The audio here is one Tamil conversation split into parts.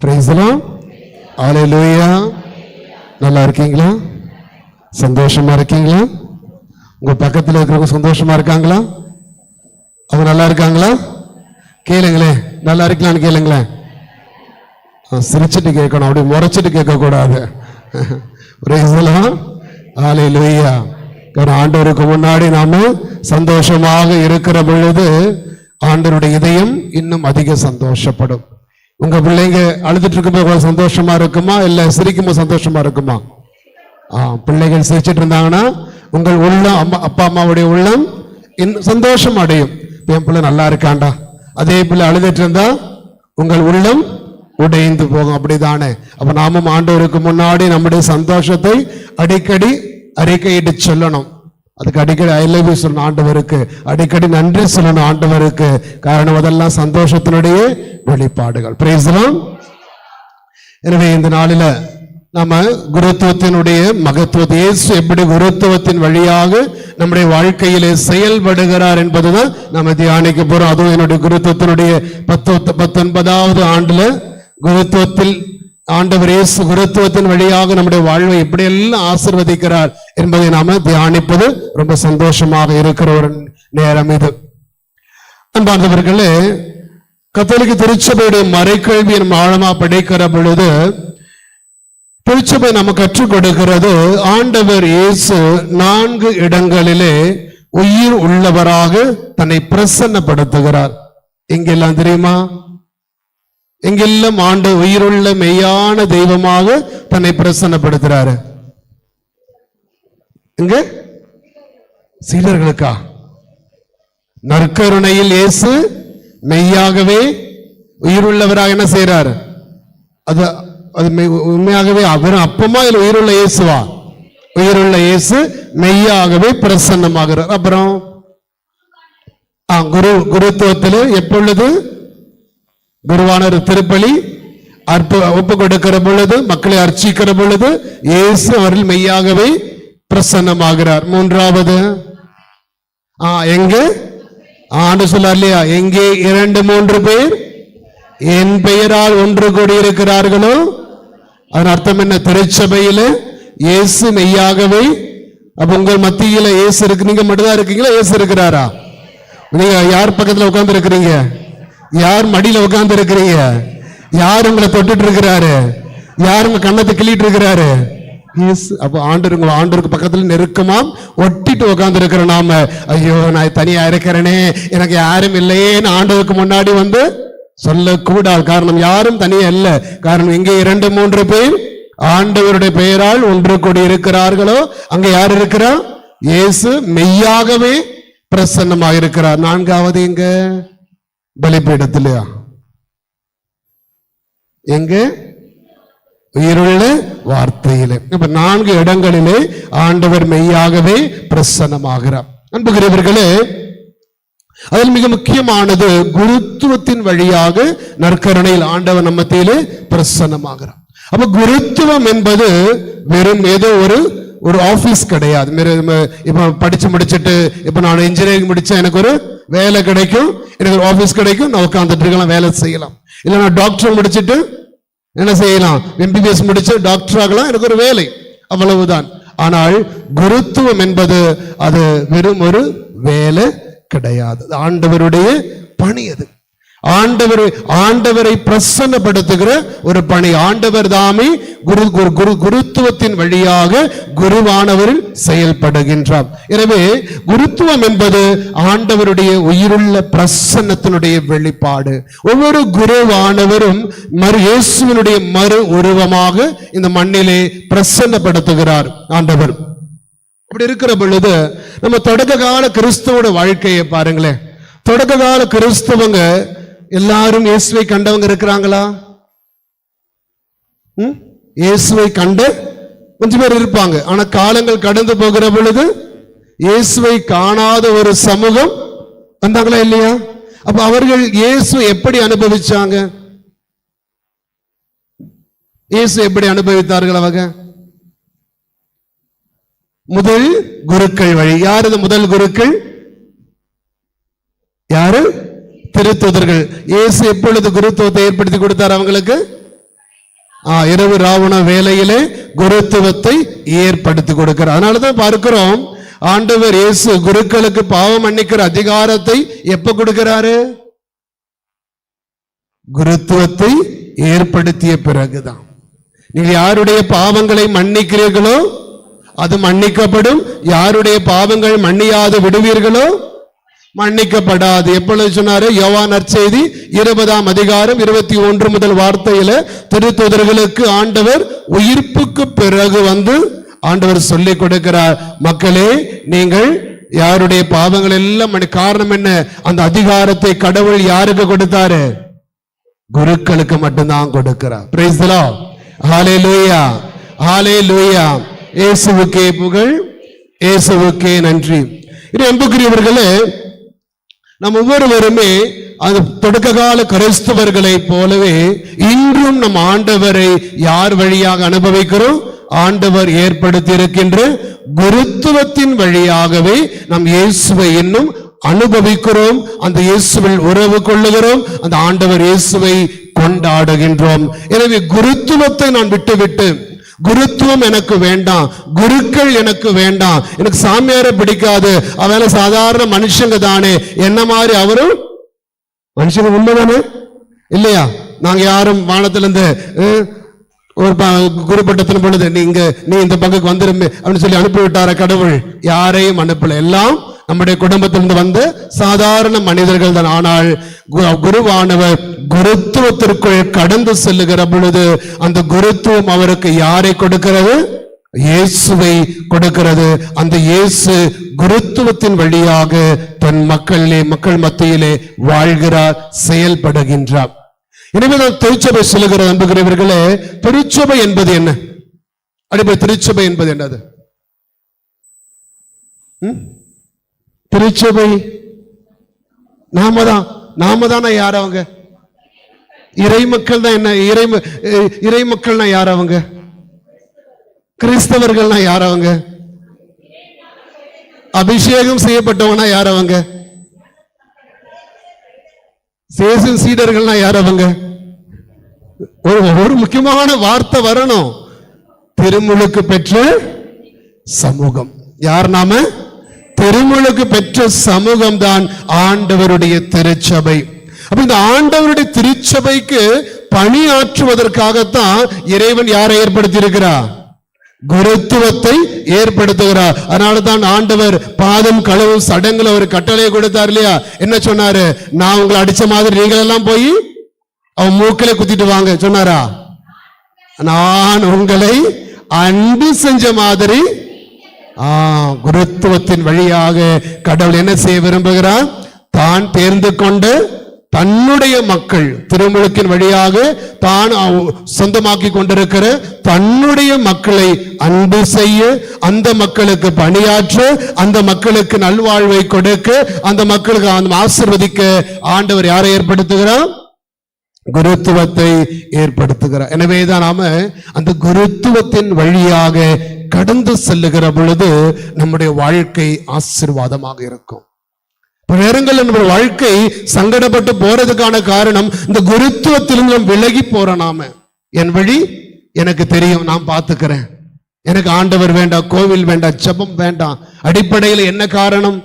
Price the lord. ஹல்லேலூயா. நல்லா இருக்கீங்களா? சந்தோஷமா இருக்கீங்களா? உங்க பக்கத்தில் இருக்கிறவங்க சந்தோஷமா இருக்காங்களா? அவங்க நல்லா இருக்காங்களா? கேளுங்களேன், நல்லா இருக்கலான்னு கேளுங்களேன். சிரிச்சுட்டு கேட்கணும், அப்படி முறைச்சிட்டு கேட்க கூடாது. Praise the lord. ஹல்லேலூயா. ஆண்டவருக்கு முன்னாடி நாம சந்தோஷமாக இருக்கிற பொழுது ஆண்டவருடைய இதயம் இன்னும் அதிக சந்தோஷப்படும். உங்க பிள்ளைங்க அழுதுட்டு இருக்கும்போது சந்தோஷமா இருக்குமா, இல்ல சிரிக்கும் போது சந்தோஷமா இருக்குமா? பிள்ளைகள் சிரிச்சிட்டு இருந்தாங்கன்னா உங்கள் உள்ளம், அப்பா அம்மாவுடைய உள்ளம் சந்தோஷம் அடையும். என் பிள்ளை நல்லா இருக்காண்டா. அதே பிள்ளை அழுதுட்டு இருந்தா உங்கள் உள்ளம் உடைந்து போகும். அப்படிதானே? அப்ப நாமும் ஆண்டவருக்கு முன்னாடி நம்முடைய சந்தோஷத்தை அடிக்கடி அறிக்கையிட்டு சொல்லணும். அதுக்கு அடிக்கடி ஐ லவ் யூ சொல்லணும் ஆண்டவருக்கு, அடிக்கடி நன்றி சொல்லணும் ஆண்டவருக்கு. காரணம் அதெல்லாம் சந்தோஷத்தினுடைய வெளிப்பாடுகள். Price the Lord. எனவே இந்த நாளில நம்ம குருத்துவத்தினுடைய மகத்துவத்தை, இயேசு எப்படி குருத்துவத்தின் வழியாக நம்முடைய வாழ்க்கையிலே செயல்படுகிறார் என்பதுதான் நம்ம தியானிக்க போறோம். அதுவும் என்னுடைய குருத்துவத்தினுடைய 19வது ஆண்டுல குருத்துவத்தில் ஆண்டவர் இயேசு குருத்துவத்தின் வழியாக நம்முடைய வாழ்வை எப்படியெல்லாம் ஆசீர்வதிக்கிறார் என்பதை நாம தியானிப்பது ரொம்ப சந்தோஷமாக இருக்கிற ஒரு நேரம் இது. அன்பார்ந்தவர்களே, கத்தோலிக்க திருச்சபையுடைய மறைக்கல்வியை நம்ம ஆழமா படிக்கிற பொழுது திருச்சபை நம்ம கற்றுக் கொடுக்கிறது, ஆண்டவர் இயேசு 4 இடங்களிலே உயிர் உள்ளவராக தன்னை பிரசன்னப்படுத்துகிறார். எங்கெல்லாம் தெரியுமா? எங்கெல்லாம் ஆண்டு உயிருள்ள மெய்யான தெய்வமாக தன்னை பிரசன்னப்படுத்துறாரு. இங்க சீடர்களுக்கா? நற்கருணையில் இயேசு மெய்யாகவே உயிருள்ளவராக என்ன செய்யறாரு? அது உண்மையாகவே அவர் அப்பமா இல்ல உயிருள்ள இயேசுவா? உயிருள்ள இயேசு மெய்யாகவே பிரசன்னமாகிறார். அப்புறம் குருத்துவத்தில் எப்பொழுது குருவான திருப்பலி ஒப்பு கொடுக்கிற பொழுது, மக்களை அர்ச்சிக்கிற பொழுது இயேசு அவர்கள் மெய்யாகவே பிரசன்னமாகிறார். 3வது எங்க ஆண்டு சொல்லார் இல்லையா, எங்கே 2-3 பேர் என் பெயரால் ஒன்று கூடி இருக்கிறார்களோ, அதன் அர்த்தம் என்ன? திருச்சபையில இயேசு மெய்யாகவே. அப்ப உங்கள் மத்தியில இயேசு இருக்கு. நீங்க மட்டும்தான் இருக்கீங்களா? இயேசு இருக்கிறாரா? நீங்க யார் பக்கத்துல உட்கார்ந்து இருக்கிறீங்க? யார் மடியில உட்கார்ந்து இருக்கிறீங்க? யார் உங்களை தொட்டுட்டு இருக்கிறாரு? யார் உங்க கண்ணத்தை கிள்ளிட்டு இருக்கிறாரு? அப்ப ஆண்டவருக்கு பக்கத்துல நெருக்கமா ஒட்டிட்டு உட்கார்ந்து இருக்கிற நாம, ஐயோ நான் தனியா இருக்கிறேனே, எனக்கு யாரும் இல்லையேன்னு ஆண்டவருக்கு முன்னாடி வந்து சொல்லக்கூடாது. காரணம் யாரும் தனியா இல்ல. காரணம் எங்கே 2-3 பேர் ஆண்டவருடைய பெயரால் ஒன்று கூடி இருக்கிறார்களோ அங்க யார் இருக்கிறா? இயேசு மெய்யாகவே பிரசன்னமாக இருக்கிறார். 4வது எங்க? பலிபீடத்திலையா? எங்க? உயிருள்ள வார்த்தையிலே. இப்ப 4 இடங்களிலே ஆண்டவர் மெய்யாகவே பிரசன்னமாகிறார். அன்புக்குரியவர்களே, அதில் மிக முக்கியமானது குருத்துவத்தின் வழியாக நற்கருணையில் ஆண்டவர் நம்ம மத்தியிலே பிரசன்னமாகிறார். அப்ப குருத்துவம் என்பது வெறும் ஏதோ ஒரு ஆபீஸ் கிடையாது. இப்ப படிச்சு முடிச்சுட்டு, இப்ப நான் இன்ஜினியரிங் முடிச்சா எனக்கு ஒரு வேலை கிடைக்கும், எனக்கு ஒரு ஆபீஸ் கிடைக்கும், நான் உட்கார்ந்துட்டு இருக்கலாம், வேலை செய்யலாம். இல்ல நான் டாக்டர் முடிச்சுட்டு என்ன செய்யலாம், MBBS முடிச்சு டாக்டர் ஆகலாம், எனக்கு ஒரு வேலை, அவ்வளவுதான். ஆனால் குருத்துவம் என்பது அது வெறும் ஒரு வேலை கிடையாது. ஆண்டவருடைய பணி. அது ஆண்டவரை பிரசன்னப்படுத்துகிற ஒரு பணி. ஆண்டவர் தாமே குருத்துவத்தின் வழியாக குருவானவரில் செயல்படுகின்றார். எனவே குருத்துவம் என்பது ஆண்டவருடைய உயிருள்ள பிரசன்னத்தினுடைய வெளிப்பாடு. ஒவ்வொரு குருவானவரும் இயேசுவினுடைய மறு உருவமாக இந்த மண்ணிலே பிரசன்னப்படுத்துகிறார் ஆண்டவர். அப்படி இருக்கிற பொழுது நம்ம தொடக்க கால கிறிஸ்துவோட வாழ்க்கையை பாருங்களேன். தொடக்க கால கிறிஸ்தவங்க எல்லாரும் இயேசுவை கண்டவங்க இருக்கிறாங்களா? இயேசுவை கண்ட கொஞ்சம் பேர் இருப்பாங்க. ஆனா காலங்கள் கடந்து போகிற பொழுது இயேசுவை காணாத ஒரு சமூகம் வந்தாங்களா இல்லையா? அப்ப அவர்கள் இயேசு எப்படி அனுபவிச்சாங்க? இயேசு எப்படி அனுபவித்தார்கள்? அவங்க முதல் குருக்கள் வழி. யார் இந்த முதல் குருக்கள்? யாரு? திருத்தூதர்கள். இயேசு எப்பொழுது குருத்துவத்தை ஏற்படுத்தி கொடுத்தார் அவங்களுக்கு? இரவு ராவண வேலையிலே குருத்துவத்தை ஏற்படுத்தி கொடுக்கிறார். அதனாலதான் பார்க்கிறோம், ஆண்டவர் இயேசு குருக்களுக்கு பாவம் மன்னிக்கிற அதிகாரத்தை எப்ப கொடுக்கிறாரு? குருத்துவத்தை ஏற்படுத்திய பிறகுதான். நீங்க யாருடைய பாவங்களை மன்னிக்கிறீர்களோ அது மன்னிக்கப்படும், யாருடைய பாவங்கள் மன்னியாது விடுவீர்களோ மன்னிக்கப்படாது. எப்பொழுது சொன்னாரு? யோவான் நற்செய்தி 20ஆம் அதிகாரம் 21 முதல் வார்த்தையில திருத்தூதர்களுக்கு ஆண்டவர் உயிர்ப்புக்கு பிறகு வந்து ஆண்டவர் சொல்லிக் கொடுக்கிறார், மக்களே நீங்கள் யாருடைய பாவங்கள் எல்லாம் காரணம் என்ன? அந்த அதிகாரத்தை கடவுள் யாருக்கு கொடுத்தாரு? குருக்களுக்கு மட்டும்தான் கொடுக்கிறார். Praise the lord. Hallelujah, hallelujah. இயேசுவுக்கே புகழ், இயேசுவுக்கே நன்றி. இது அன்புக்குரியவர்களே, நம் ஒவ்வொருவருமே அந்த தொடக்க கால கிறிஸ்தவர்களை போலவே இன்றும் நம் ஆண்டவரை யார் வழியாக அனுபவிக்கிறோம்? ஆண்டவர் ஏற்படுத்தி இருக்கின்ற குருத்துவத்தின் வழியாகவே நம் இயேசுவை இன்னும் அனுபவிக்கிறோம். அந்த இயேசுவில் உறவு கொள்ளுகிறோம், அந்த ஆண்டவர் இயேசுவை கொண்டாடுகின்றோம். எனவே குருத்துவத்தை நான் விட்டுவிட்டு, குருத்துவம் எனக்கு வேண்டாம், குருக்கள் எனக்கு வேண்டாம், எனக்கு சாமியாரை பிடிக்காது, அவளை சாதாரண மனுஷங்க தானே, என்ன மாதிரி அவரும் மனுஷங்க உண்மைதானே இல்லையா? நாங்க யாரும் வானத்திலிருந்து ஒரு குருப்பட்டத்தின் பொழுது நீ இந்த பங்குக்கு வந்துருமே அப்படின்னு சொல்லி அனுப்பிவிட்டார கடவுள்? யாரையும் அனுப்பல. எல்லாம் நம்முடைய குடும்பத்திலிருந்து வந்த சாதாரண மனிதர்கள் தான். ஆனால் குருவானவர் குருத்துவத்திற்குள் கடந்து செல்லுகிற பொழுது அந்த குருத்துவம் அவருக்கு யாரை கொடுக்கிறது? இயேசுவை கொடுக்கிறது. அந்த இயேசு குருத்துவத்தின் வழியாக தன் மக்கள் மத்தியிலே வாழ்கிறார், செயல்படுகின்றார். எனவே நான் திருச்சபை சொல்லுகிற அன்புகிறவர்களே, திருச்சபை என்பது என்ன? அடிப்படை திருச்சபை என்பது என்னது? திருச்சபை நாம தானே யார் அவங்க? இறை மக்கள் தான். என்ன இறை மக்கள்னா யார் அவங்க? கிறிஸ்தவர்கள்னா யார் அவங்க? அபிஷேகம் செய்யப்பட்டவனா யார் அவங்க? சீடர்கள்னா யார் அவங்க? ஒரு முக்கியமான வார்த்தை வரணும், திருமுழுக்கு பெற்ற சமூகம். யார் நாம? திருமுழுக்கு பெற்ற சமூகம் தான் ஆண்டவருடைய திருச்சபை. அப்ப இந்த ஆண்டவருடைய திருச்சபைக்கு பணியாற்றுவதற்காகத்தான் இறைவன் யாரை ஏற்படுத்தி இருக்கிறார்? குருத்துவத்தை ஏற்படுத்துகிறார். அதனால தான் ஆண்டவர் பாதம் கழுவும் சடங்குல ஒரு கட்டளையை கொடுத்தார் இல்லையா? என்ன சொன்னாரு? நான் உங்களை அடிச்ச மாதிரி நீங்கள் எல்லாம் போய் அவன் மூக்கிலே குத்திட்டு வாங்க சொன்னாரா? நான் உங்களை அன்பு செஞ்ச மாதிரி. குருத்துவத்தின் வழியாக கடவுள் என்ன செய்ய விரும்புகிறார்? தான் தேர்ந்து கொண்டு தன்னுடைய மக்கள், திருமுழுக்கின் வழியாக தான் சொந்தமாக்கி கொண்டிருக்கிற தன்னுடைய மக்களை அன்பு செய்ய, அந்த மக்களுக்கு பணியாற்ற, அந்த மக்களுக்கு நல்வாழ்வை கொடுக்க, அந்த மக்களுக்கு ஆசீர்வதிக்க ஆண்டவர் யாரை ஏற்படுத்துகிறார்? குருத்துவத்தை ஏற்படுத்துகிறார். எனவேதான் நாம அந்த குருத்துவத்தின் வழியாக கடந்து செல்லுகிற பொழுது நம்முடைய வாழ்க்கை ஆசீர்வாதமாக இருக்கும். நேரங்கள் நம்முடைய வாழ்க்கை சங்கடப்பட்டு போறதுக்கான காரணம் இந்த குருத்துவத்திலிருந்து நம்ம விலகி போற. நாம என் வழி எனக்கு தெரியும், நான் பார்த்துக்கிறேன், எனக்கு ஆண்டவர் வேண்டாம், கோவில் வேண்டாம், ஜெபம் வேண்டாம். அடிப்படையில் என்ன காரணம்?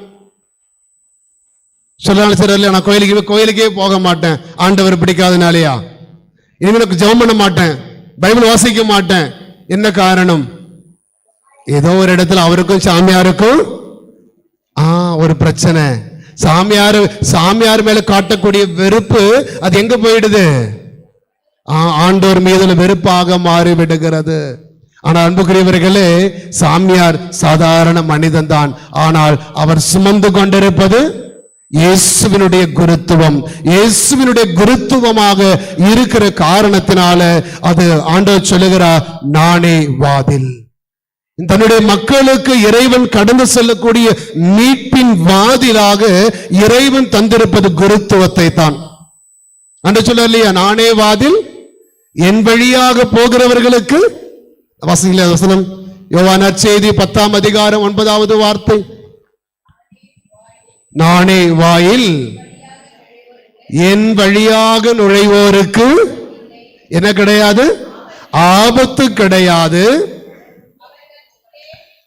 சொல்லலாம் சரி, நான் கோயிலுக்கே போக மாட்டேன், ஆண்டவர் பிடிக்காதனாலயா? இனிமேல் ஜெபம் பண்ண மாட்டேன், பைபிள் வாசிக்க மாட்டேன். என்ன காரணம்? ஏதோ ஒரு இடத்துல அவருக்கும் சாமியாருக்கும் ஒரு பிரச்சனை. சாமியார் மேல காட்டக்கூடிய வெறுப்பு அது எங்க போயிடுது? ஆண்டவர் மீது வெறுப்பாக மாறிவிடுகிறது. ஆனால் அன்புக்குரியவர்களே, சாமியார் சாதாரண மனிதன் தான். ஆனால் அவர் சுமந்து கொண்டிருப்பது இயேசுவினுடைய குருத்துவம். இயேசுவினுடைய குருத்துவமாக இருக்கிற காரணத்தினால அது ஆண்டவர் சொல்லுகிறார், நானே வாதில். தன்னுடைய மக்களுக்கு இறைவன் கடந்து செல்லக்கூடிய மீட்பின் வாதிலாக இறைவன் தந்திருப்பது குருத்துவத்தை தான். அன்று சொல்ல இல்லையா, நானே வாதில், என் வழியாக போகிறவர்களுக்கு. வசனம் யோவான் நற்செய்தி 10ஆம் அதிகாரம் 9வது வார்த்தை. நானே வாயில், என் வழியாக நுழைவோருக்கு என்ன கிடையாது? ஆபத்து கிடையாது.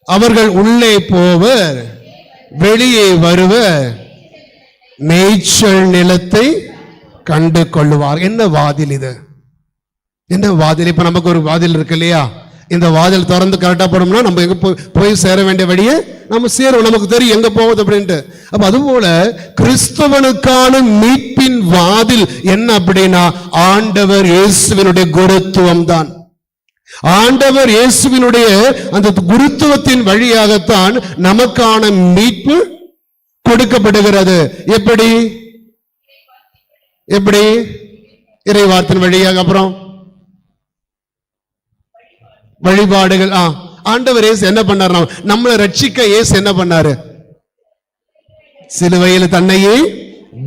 அவர்கள் உள்ளே போவர், வெளியே வருவர், மேய்ச்சல் நிலத்தை கண்டு கொள்ளுவார். என்ன வாதில் இது? என்ன வாதில்? இப்ப நமக்கு ஒரு வாதில் இருக்கு இல்லையா? இந்த வாதில் திறந்து கரெக்டா போனோம்னா நம்ம எங்க போய் சேர வேண்டிய வழியை நம்ம சேருவோம். நமக்கு தெரியும் எங்க போகுது அப்படின்ட்டு. அப்ப அதுபோல கிறிஸ்தவனுக்கான மீட்பின் வாதில் என்ன அப்படின்னா ஆண்டவர் இயேசுவினுடைய குருத்துவம் தான். ஆண்டவர் இயேசுவினுடைய அந்த குருத்துவத்தின் வழியாகத்தான் நமக்கான மீட்பு கொடுக்கப்படுகிறது. எப்படி? எப்படி? இறைவார்த்தையின் வழியாக, அப்புறம் வழிபாடுகள். ஆண்டவர் இயேசு என்ன பண்ணார்? நம்மளை ரட்சிக்க இயேசு என்ன பண்ணாரு? சிலுவையில் தன்னையே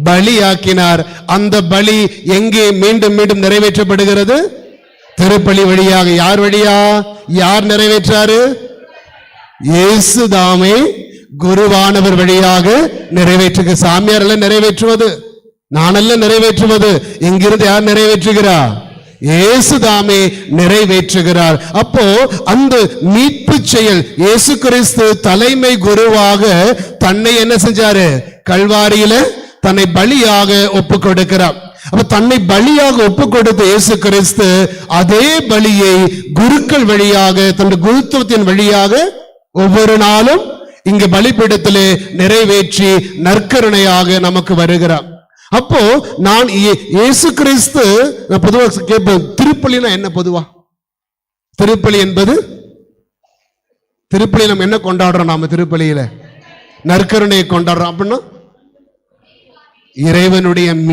பலியாக்கினார். அந்த பலி எங்கே மீண்டும் மீண்டும் நிறைவேற்றப்படுகிறது? திருப்பலி வழியாக. யார் வழியா? யார் நிறைவேற்றாரு? இயேசு தாமே குருவானவர் வழியாக நிறைவேற்றுக. சாமியார் அல்ல நிறைவேற்றுவது, நானல்ல நிறைவேற்றுவது. இங்கிருந்து யார் நிறைவேற்றுகிறார்? இயேசு தாமே நிறைவேற்றுகிறார். அப்போ அந்த மீட்பு செயல் இயேசு கிறிஸ்து தலைமை குருவாக தன்னை என்ன செஞ்சாரு? கல்வாரியில தன்னை பலியாக ஒப்பு கொடுக்கிறார். அப்ப தன்னை பலியாக ஒப்பு கொடுத்த இயேசு கிறிஸ்து அதே பலியை குருக்கள் வழியாக, தன்னுடைய குருத்துவத்தின் வழியாக ஒவ்வொரு நாளும் இங்கு பலிபீடத்திலே நிறைவேற்றி நற்கருணையாக நமக்கு வருகிறார். அப்போ நான் இயேசு கிறிஸ்து, பொதுவாக கேட்பேன், திருப்பலினா என்ன? பொதுவா திருப்பலி என்பது, திருப்பலி நம்ம என்ன கொண்டாடுறோம்? நாம திருப்பலியில நற்கருணையை கொண்டாடுறோம். அப்படின்னா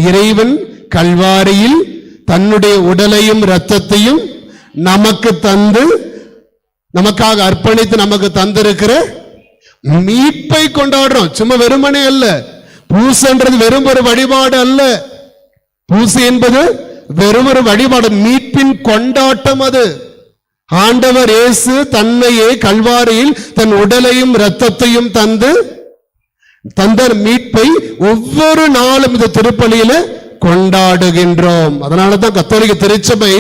இறைவன் கல்வாரியில் தன்னுடைய உடலையும் இரத்தத்தையும் நமக்கு தந்து, நமக்காக அர்ப்பணித்து நமக்கு தந்திருக்கிற மீட்பை கொண்டாடுறோம். சும்மா வெறுமனே அல்ல. பூசைன்றது வெறும் ஒரு வழிபாடு அல்ல. பூசை என்பது வெறும் ஒரு வழிபாடு, மீட்பின் கொண்டாட்டம். அது ஆண்டவர் இயேசு தன்னையே கல்வாரியில் தன் உடலையும் இரத்தத்தையும் தந்த மீட்பை ஒவ்வொரு நாளும் இந்த திருப்பலியில கொண்டாடுகின்றோம். அதனாலதான் கத்தோலிக்க திருச்சபை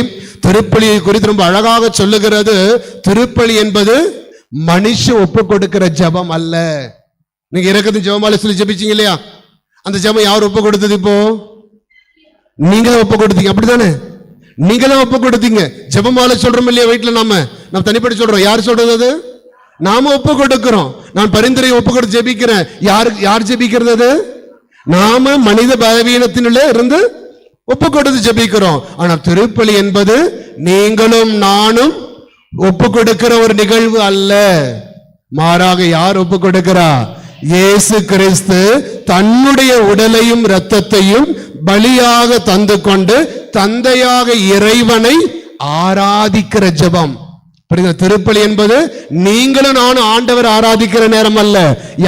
திருப்பலியை குறித்து ரொம்ப அழகாக சொல்லுகிறது. திருப்பலி என்பது மனுஷ ஒப்பு கொடுக்கிற ஜபம் அல்ல. நீங்க இறக்கத்தின் ஜெபமாலை சொல்லி ஜெபிச்சீங்க இல்லையா? அந்த ஜெபம் யார் ஒப்பு கொடுத்தது? இப்போ நீங்களும் ஒப்பு கொடுத்தீங்க, அப்படித்தானே? நீங்களும் ஒப்பு கொடுத்தீங்க. ஜெபமாலை சொல்றோம் இல்லையா? வீட்டுல நம்ம தனிப்பட்டு சொல்றோம். யார் சொல்றது? அது நாம ஒப்பு கொடுக்கிறோம். நான் பரிந்துரை ஒப்பு கொடுத்து ஜெபிக்கிறேன். யார் ஜெபிக்கிறது? நாம மனித பலவீனத்தினுள்ளே இருந்து ஒப்பு கொடுத்து ஜெபிக்கிறோம். ஆனா திருப்பலி என்பது நீங்களும் நானும் ஒப்பு கொடுக்கிற ஒரு நிகழ்வு அல்ல. மாறாக யார் ஒப்பு கொடுக்கிறா? இயேசு கிறிஸ்து தன்னுடைய உடலையும் இரத்தத்தையும் பலியாக தந்து கொண்டு தந்தையாக இறைவனை ஆராதிக்கிற ஜெபம். திருப்பலி என்பது நீங்களும் நானும் ஆண்டவர் ஆராதிக்கிற நேரம் அல்ல.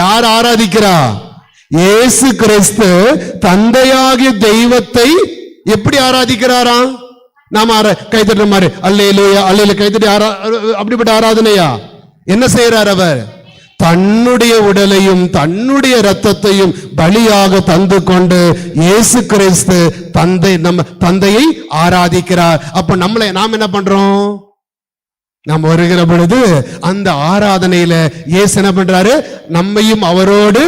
யார் ஆராதிக்கிறா? இயேசு கிறிஸ்து தந்தையாகிய தெய்வத்தை எப்படி ஆராதிக்கிறாரா? நாம கைத்தட்டுற மாதிரி அல்லேலூயா அல்லேலூயா கைத்தட்டி அப்படிப்பட்ட ஆராதனையா? என்ன செய்யறார் அவர்? தன்னுடைய உடலையும் தன்னுடைய இரத்தத்தையும் பலியாக தந்து கொண்டு இயேசு கிறிஸ்து நம்ம தந்தையை ஆராதிக்கிறார். அப்ப நாம் என்ன பண்றோம்? நாம் வருகிற பொழுது அந்த ஆராதனையில இயேசு என்ன பண்றாரு? நம்மையும் அவரோடு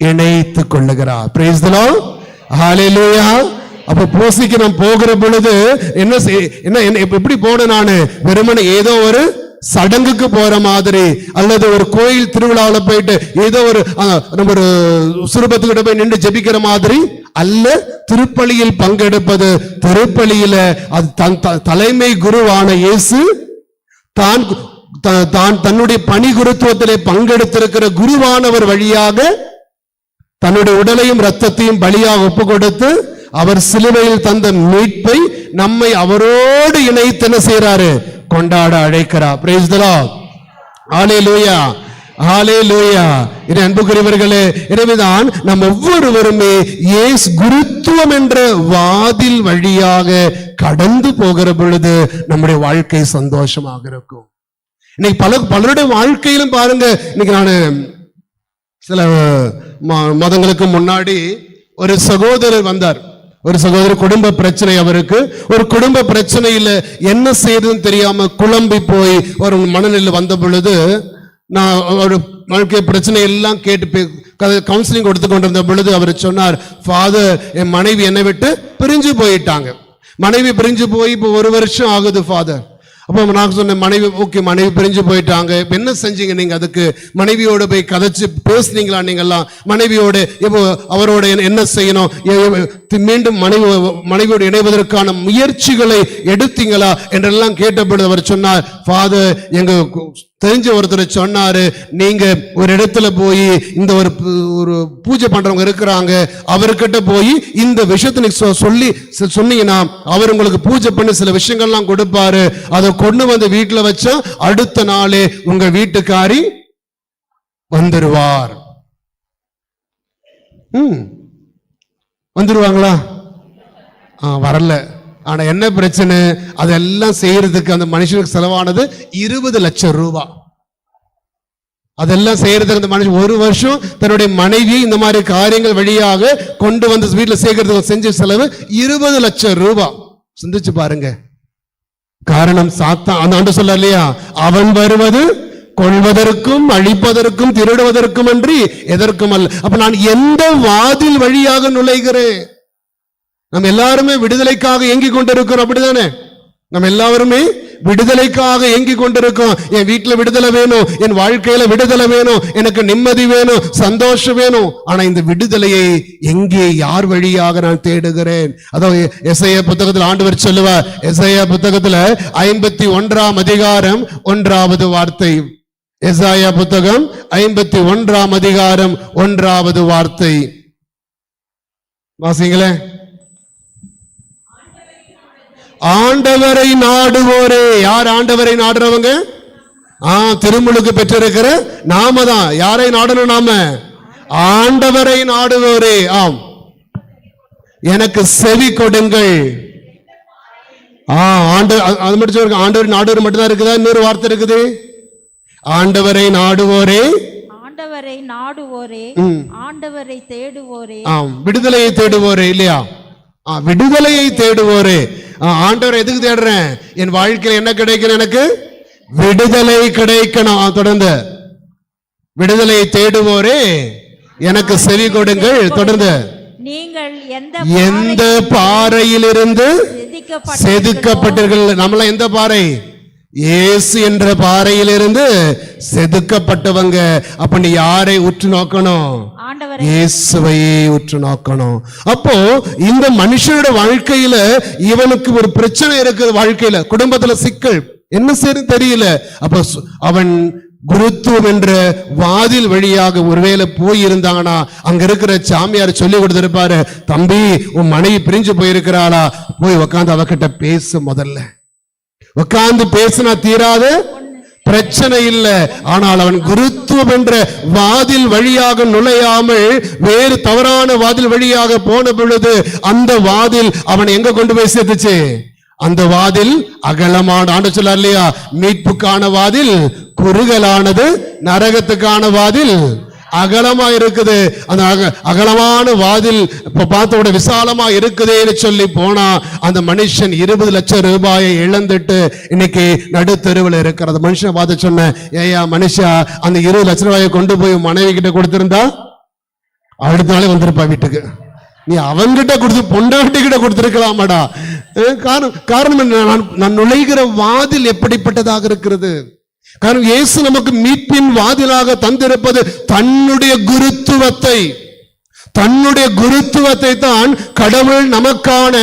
இணைத்து கொள்ளுகிறார். பிரைஸ் தி லார்ட், ஹalleluya. அப்ப பூசைக்கு நாம் போகிற பொழுது என்ன எப்படி போன? நானு வெறுமனே ஏதோ ஒரு சடங்குக்கு போற மாதிரி அல்லது ஒரு கோயில் திருவிழாவில் போயிட்டு ஏதோ நம்ம ஒரு சுரூபத்துக்கிட்ட போய் நின்று ஜெபிக்கிற மாதிரி அல்ல. திருப்பலியில் பங்கெடுப்பது, திருப்பலியில அது தலைமை குருவான இயேசு தன்னுடைய பணி குருத்துவத்திலே பங்கெடுத்திருக்கிற குருவானவர் வழியாக தன்னுடைய உடலையும் இரத்தத்தையும் பலியாக ஒப்பு கொடுத்து அவர் சிலுவையில் தந்த மீட்பை நம்மை அவரோடு இணைத்து என்ன செய்யறாரு? கொண்டாட அழைக்கிறார். பிரைஸ் தி லார்ட், ஹalleluya, ஹalleluya. அன்புக்குரியவர்களே, எனவேதான் நாம் ஒவ்வொருவருமே இயேசு குருத்துவம் என்ற வாதில் வழியாக கடந்து போகிற பொழுது நம்முடைய வாழ்க்கை சந்தோஷமாக இருக்கும். இன்னைக்கு பலருடைய வாழ்க்கையிலும் பாருங்க. இன்னைக்கு நான் சில மதங்களுக்கு முன்னாடி ஒரு சகோதரர் வந்தார். ஒரு சகோதரி குடும்ப பிரச்சனை அவருக்கு. ஒரு குடும்ப பிரச்சனையில என்ன செய்யறதுன்னு தெரியாம குழம்பி போய் ஒரு மனநிலை வந்த பொழுது, நான் ஒரு வாழ்க்கை பிரச்சனை எல்லாம் கேட்டு கவுன்சிலிங் கொடுத்து கொண்டிருந்த பொழுது அவர் சொன்னார், ஃபாதர், என் மனைவி என்னை விட்டு பிரிஞ்சு போயிட்டாங்க. மனைவி பிரிஞ்சு போய் இப்போ 1 வருஷம் ஆகுது ஃபாதர். அப்போ நான் சொன்னேன், மனைவி ஓகே, மனைவி பிரிஞ்சு போயிட்டாங்க, என்ன செஞ்சீங்க நீங்க? அதுக்கு மனைவியோட போய் கதைச்சு பேசுனீங்களா? நீங்கெல்லாம் மனைவியோட இப்போ அவரோட என்ன செய்யணும், மீண்டும் மனைவியோடு இணைவதற்கான முயற்சிகளை எடுத்தீங்களா என்றெல்லாம் கேட்டபொழுது அவர் சொன்னார், ஃபாதர், எங்க தெரிஞ்ச ஒருத்தர் சொன்னாரு, நீங்க ஒரு இடத்துல போய் இந்த ஒரு பூஜை பண்றவங்க இருக்கிறாங்க, அவர்கிட்ட போய் இந்த விஷயத்தை சொல்லி சொன்னீங்கன்னா அவர் உங்களுக்கு பூஜை பண்ணி சில விஷயங்கள்லாம் கொடுப்பாரு, அதை கொண்டு வந்து வீட்டுல வச்சா அடுத்த நாளே உங்க வீட்டுக்காரி வந்துருவார். வந்துருவாங்களா? வரல. ஆனா என்ன பிரச்சனை, அதெல்லாம் செய்யறதுக்கு அந்த மனுஷனுக்கு செலவானது 20 லட்சம் ரூபாய். அதெல்லாம் செய்யறதுக்கு அந்த மனுஷன் 1 வருஷம் தன்னுடைய மனைவி இந்த மாதிரி காரியங்கள் வழியாக கொண்டு வந்து வீட்டுல சேர்க்கறதுக்கு செஞ்ச செலவு 20 லட்சம் ரூபாய். சிந்திச்சு பாருங்க. காரணம் சாத்தான். அந்த ஆண்டு சொல்ல இல்லையா, அவன் வருவது கொள்வதற்கும் அழிப்பதற்கும் திருடுவதற்கும் அன்றி எதற்கும் அல்ல. அப்ப நான் எந்த வாதில் வழியாக நுழைகிறேன்? நம்ம எல்லாருமே விடுதலைக்காக ஏங்கிக் கொண்டிருக்கிறோம், அப்படிதானே? நம்ம எல்லாருமே விடுதலைக்காக ஏங்கிக் கொண்டிருக்கோம். என் வீட்டுல விடுதலை வேணும், என் வாழ்க்கையில விடுதலை வேணும், எனக்கு நிம்மதி வேணும், சந்தோஷம் வேணும். ஆனா இந்த விடுதலையை எங்கே, யார் வழியாக நான் தேடுகிறேன்? அதாவது எசையா புத்தகத்தில் ஆண்டவர் சொல்லுவார், எசையா புத்தகத்துல 51ஆம் அதிகாரம் 1வது வார்த்தை. எசாயா புத்தகம் 51ஆம் அதிகாரம் 1வது வார்த்தை வாசிங்களே. ஆண்டவரை நாடுவோரே. யார் ஆண்டவரை நாடுறவங்க? திருமுழுக்கு பெற்றிருக்கிற நாம தான். யாரை நாடணும்? நாம ஆண்டவரை நாடுவோரே. ஆம், எனக்கு செவி கொடுங்கள். ஆண்டவர் நாடுவர் மட்டும்தான் இருக்குதா? இன்னொரு வார்த்தை இருக்குது, ஆண்டவரை நாடுவோரே. ஆண்டவரை நாடுவோரே, ஆண்டவரை தேடுவோரே. ஆம், விடுதலையை தேடுவோரே இல்லையா? விடுதலையை தேடுவோரே. ஆண்டவர் எதுக்கு தேடுறேன்? என் வாழ்க்கையில் என்ன கிடைக்கணும்? எனக்கு விடுதலை கிடைக்கணும். தொடர்ந்து, விடுதலை தேடுவோரே எனக்கு செவி கொடுங்கள். தொடர்ந்து, நீங்கள் எந்த பாறையிலிருந்து செதுக்கப்பட்டீர்கள்? நம்மள எந்த பாறை? இயேசு என்ற பாறையிலிருந்து செதுக்கப்பட்டவங்க. அப்ப நீ யாரை உற்று நோக்கணும்? இயேசுவையே உற்று நோக்கணும். அப்போ இந்த மனுஷனோட வாழ்க்கையில இவனுக்கு ஒரு பிரச்சனை இருக்குது. வாழ்க்கையில குடும்பத்துல சிக்கல், என்ன செய்ய தெரியல. அப்ப அவன் குருத்துவம் என்ற வாதில் வழியாக ஒருவேளை போயிருந்தாங்கன்னா அங்க இருக்கிற சாமியார் சொல்லி கொடுத்திருப்பாரு, தம்பி உன் மனைவி பிரிஞ்சு போயிருக்கிறாளா, போய் உக்காந்து அவகிட்ட பேசு. முதல்ல உட்கார்ந்து பேசினா தீராத பிரச்சனை இல்லை. ஆனால் அவன் குருத்துவம் என்ற வாதில் வழியாக நுழையாமல் வேறு தவறான வாதில் வழியாக போன பொழுது அந்த வாதில் அவன் எங்க கொண்டு போய் சேர்த்துச்சு? அந்த வாதில் அகலமான, ஆண்டு சொல்ல இல்லையா, மீட்புக்கான வாதில் குறுகலானது, நரகத்துக்கான வாதில் அகலமா இருக்குது. அந்த அகலமான வாதில் இப்ப பார்த்தோட விசாலமா இருக்குதேன்னு சொல்லி போனா அந்த மனுஷன் 20 லட்சம் ரூபாயை இழந்துட்டு இன்னைக்கு நடுத்தெருவில் இருக்கிறது. மனுஷன் பார்த்து சொன்ன, ஏயா மனுஷா, அந்த 20 லட்சம் ரூபாயை கொண்டு போய் மனைவி கிட்ட கொடுத்திருந்தா அடுத்த நாளே வந்திருப்பா வீட்டுக்கு. நீ அவன்கிட்ட கொடுத்து பொண்டாட்டி கிட்ட கொடுத்திருக்கலாமாடா. காரணம் நான் நுழைகிற வாதில் எப்படிப்பட்டதாக இருக்கிறது? காரணம் இயேசு நமக்கு மீட்பின் வாதிலாக தந்திருப்பது தன்னுடைய குருத்துவத்தை தான் கடவுள் நமக்கான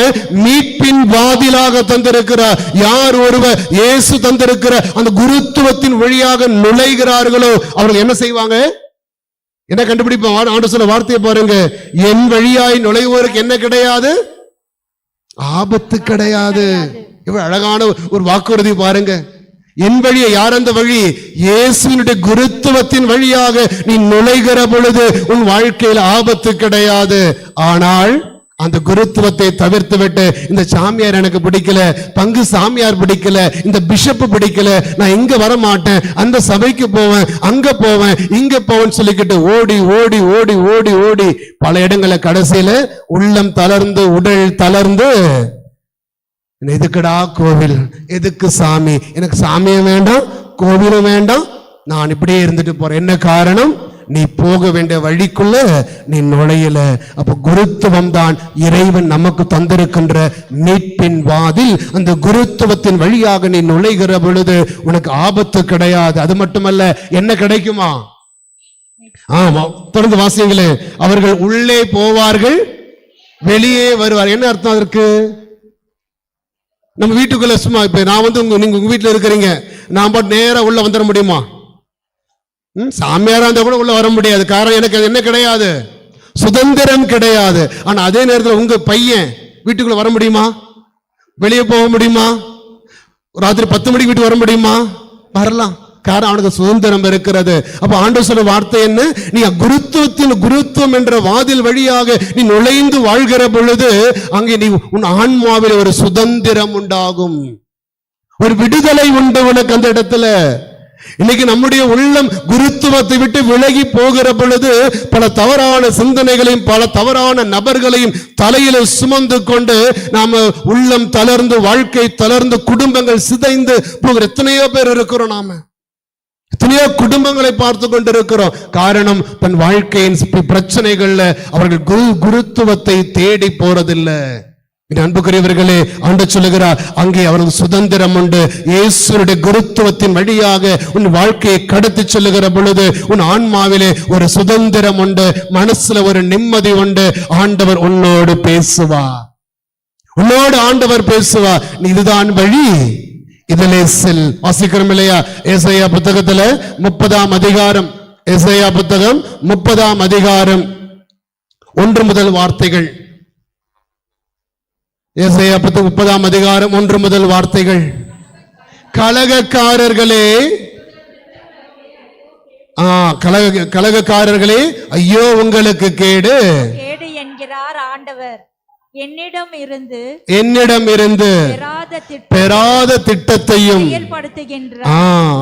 மீட்பின் வாதிலாக தந்திருக்கிறார். யார் ஒருவர் இயேசு தந்திருக்கிற அந்த குருத்துவத்தின் வழியாக நுழைகிறார்களோ அவர்கள் என்ன செய்வாங்க? என்ன கண்டுபிடிப்பாங்க? ஆண்டு சொல்ல வார்த்தையை பாருங்க, என் வழியாய் நுழைவோருக்கு என்ன கிடையாது? ஆபத்து கிடையாது. இவ்வளவு அழகான ஒரு வாக்குறுதி பாருங்க. என் வழியை, யார் அந்த வழி? இயேசுவினுடைய குருத்துவத்தின் வழியாக நீ நுழைகிற பொழுது உன் வாழ்க்கையில் ஆபத்து கிடையாது. ஆனால் அந்த குருத்துவத்தை தவிர்த்து விட்டு இந்த சாமியார் எனக்கு பிடிக்கல, பங்கு சாமியார் பிடிக்கல, இந்த பிஷப் பிடிக்கல, நான் இங்க வர மாட்டேன், அந்த சபைக்கு போவேன், அங்க போவேன், இங்க போவேன்னு சொல்லிக்கிட்டு ஓடி ஓடி ஓடி ஓடி ஓடி பல இடங்களை கடைசியில உள்ளம் தளர்ந்து உடல் தளர்ந்து எதுக்குடா கோவில், எதுக்கு சாமி, எனக்கு சாமியும் வேண்டாம் கோவிலும் வேண்டாம், நான் இப்படியே இருந்துட்டு போறேன். என்ன காரணம்? நீ போக வேண்டிய வழிக்குள்ள நீ நுழையல. அப்ப குருத்துவம் தான் இறைவன் நமக்கு தந்திருக்கின்ற மீட்பின் வாதில். அந்த குருத்துவத்தின் வழியாக நீ நுழைகிற பொழுது உனக்கு ஆபத்து கிடையாது. அது மட்டுமல்ல, என்ன கிடைக்குமா? ஆமா, தொடர்ந்து வாசிங்களே. அவர்கள் உள்ளே போவார்கள், வெளியே வருவார். என்ன அர்த்தம் அதற்கு? நம்ம வீட்டுக்குள்ள சும்மா இப்ப நான் நீங்க உங்க வீட்டுல இருக்கிறீங்க, நான் பாட்டு நேரா உள்ள வந்துட முடியுமா? சாமியாரா இருந்தா கூட உள்ள வர முடியாது. காரணம், எனக்கு என்ன கிடையாது, சுதந்திரம் கிடையாது. ஆனா அதே நேரத்தில் உங்க பையன் வீட்டுக்குள்ள வர முடியுமா? வெளியே போக முடியுமா? ராத்திரி 10 மணிக்கு வீட்டுக்கு வர முடியுமா? வரலாம். காரணம், அவனுக்கு சுதந்திரம் இருக்கிறது. அப்ப ஆண்டவர் சொல்ற வார்த்தை என்ன? நீ குருத்துவம் என்ற வாதில் வழியாக நீ நுழைந்து வாழ்கிற பொழுது அங்கே நீ உன் ஆன்மாவில் ஒரு சுதந்திரம் உண்டாகும், ஒரு விடுதலை உண்டு உனக்கு அந்த இடத்துல. இன்னைக்கு நம்முடைய உள்ளம் குருத்துவத்தை விட்டு விலகி போகிற பொழுது பல தவறான சிந்தனைகளையும் பல தவறான நபர்களையும் தலையில சுமந்து கொண்டு நாம உள்ளம் தளர்ந்து, வாழ்க்கை தளர்ந்து, குடும்பங்கள் சிதைந்து போகிற எத்தனையோ பேர் இருக்கிறோம். நாம எத்தனையோ குடும்பங்களை பார்த்து கொண்டிருக்கிறோம். காரணம், தன் வாழ்க்கையின் பிரச்சனைகள்ல அவர்கள் குருத்துவத்தை தேடி போறதில்லை. அன்புக்குரியவர்களே, ஆண்டவர் சொல்லுகிறார், அங்கே அவருக்கு சுதந்திரம் உண்டு. இயேசுவுடைய குருத்துவத்தின் வழியாக உன் வாழ்க்கையை கடத்தி செல்லுகிற பொழுது உன் ஆன்மாவிலே ஒரு சுதந்திரம் உண்டு, மனசுல ஒரு நிம்மதி உண்டு. ஆண்டவர் உன்னோடு பேசுவார், உன்னோடு ஆண்டவர் பேசுவார். இதுதான் வழி, இதிலே செல். வாசிக்கிறோம் இல்லையா? ஏசாயா புத்தகத்துல 30ஆம் அதிகாரம், ஏசாயா புத்தகம் 30ஆம் அதிகாரம் 1 முதல் வார்த்தைகள். ஏசாயா புத்தகம் 30ஆம் அதிகாரம் 1 முதல் வார்த்தைகள். கலகக்காரர்களே, கலகக்காரர்களே, ஐயோ உங்களுக்கு கேடு கேடு என்கிறார் ஆண்டவர். என்னிடம் இருந்து பெறாத திட்டத்தையும்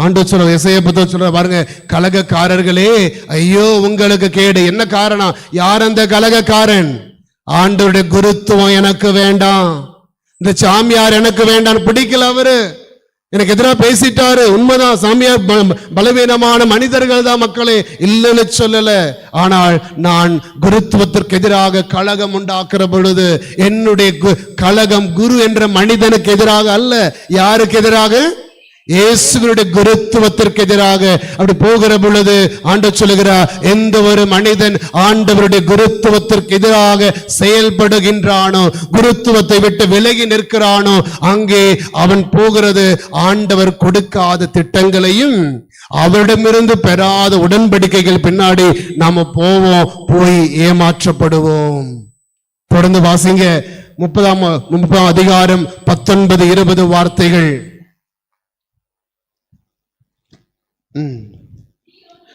ஆண்டவர் சொல்ற. ஏசாயா புத்தகம் சொல்ற பாருங்க, கலகக்காரர்களே ஐயோ உங்களுக்கு கேடு. என்ன காரணம்? யார் அந்த கலகக்காரன்? ஆண்டவருடைய குருத்துவம் எனக்கு வேண்டாம், இந்த சாமியார் எனக்கு வேண்டாம், பிடிக்கல, அவரு எனக்கு எதிராக பேசிட்டாரு. உண்மைதான், சாமியார் பலவீனமான மனிதர்கள் தான் மக்களே, இல்லைன்னு சொல்லல. ஆனால் நான் குருத்துவத்திற்கு எதிராக கலகம் உண்டாக்குற பொழுது என்னுடைய கலகம் குரு என்ற மனிதனுக்கு எதிராக அல்ல. யாருக்கு எதிராக? இயேசுவினுடைய குருத்துவத்திற்கு எதிராக. அப்படி போகிற பொழுது ஆண்டவர் சொல்லுகிறார், எந்த ஒரு மனிதன் ஆண்டவருடைய குருத்துவத்திற்கு எதிராக செயல்படுகின்றானோ, குருத்துவத்தை விட்டு விலகி நிற்கிறானோ, அங்கே அவன் போகிறது ஆண்டவர் கொடுக்காத திட்டங்களையும் அவரிடமிருந்து பெறாத உடன்படிக்கைகள் பின்னாடி நாம போவோம், போய் ஏமாற்றப்படுவோம். தொடர்ந்து வாசிங்க 30ஆம் அதிகாரம் 19-20 வார்த்தைகள்.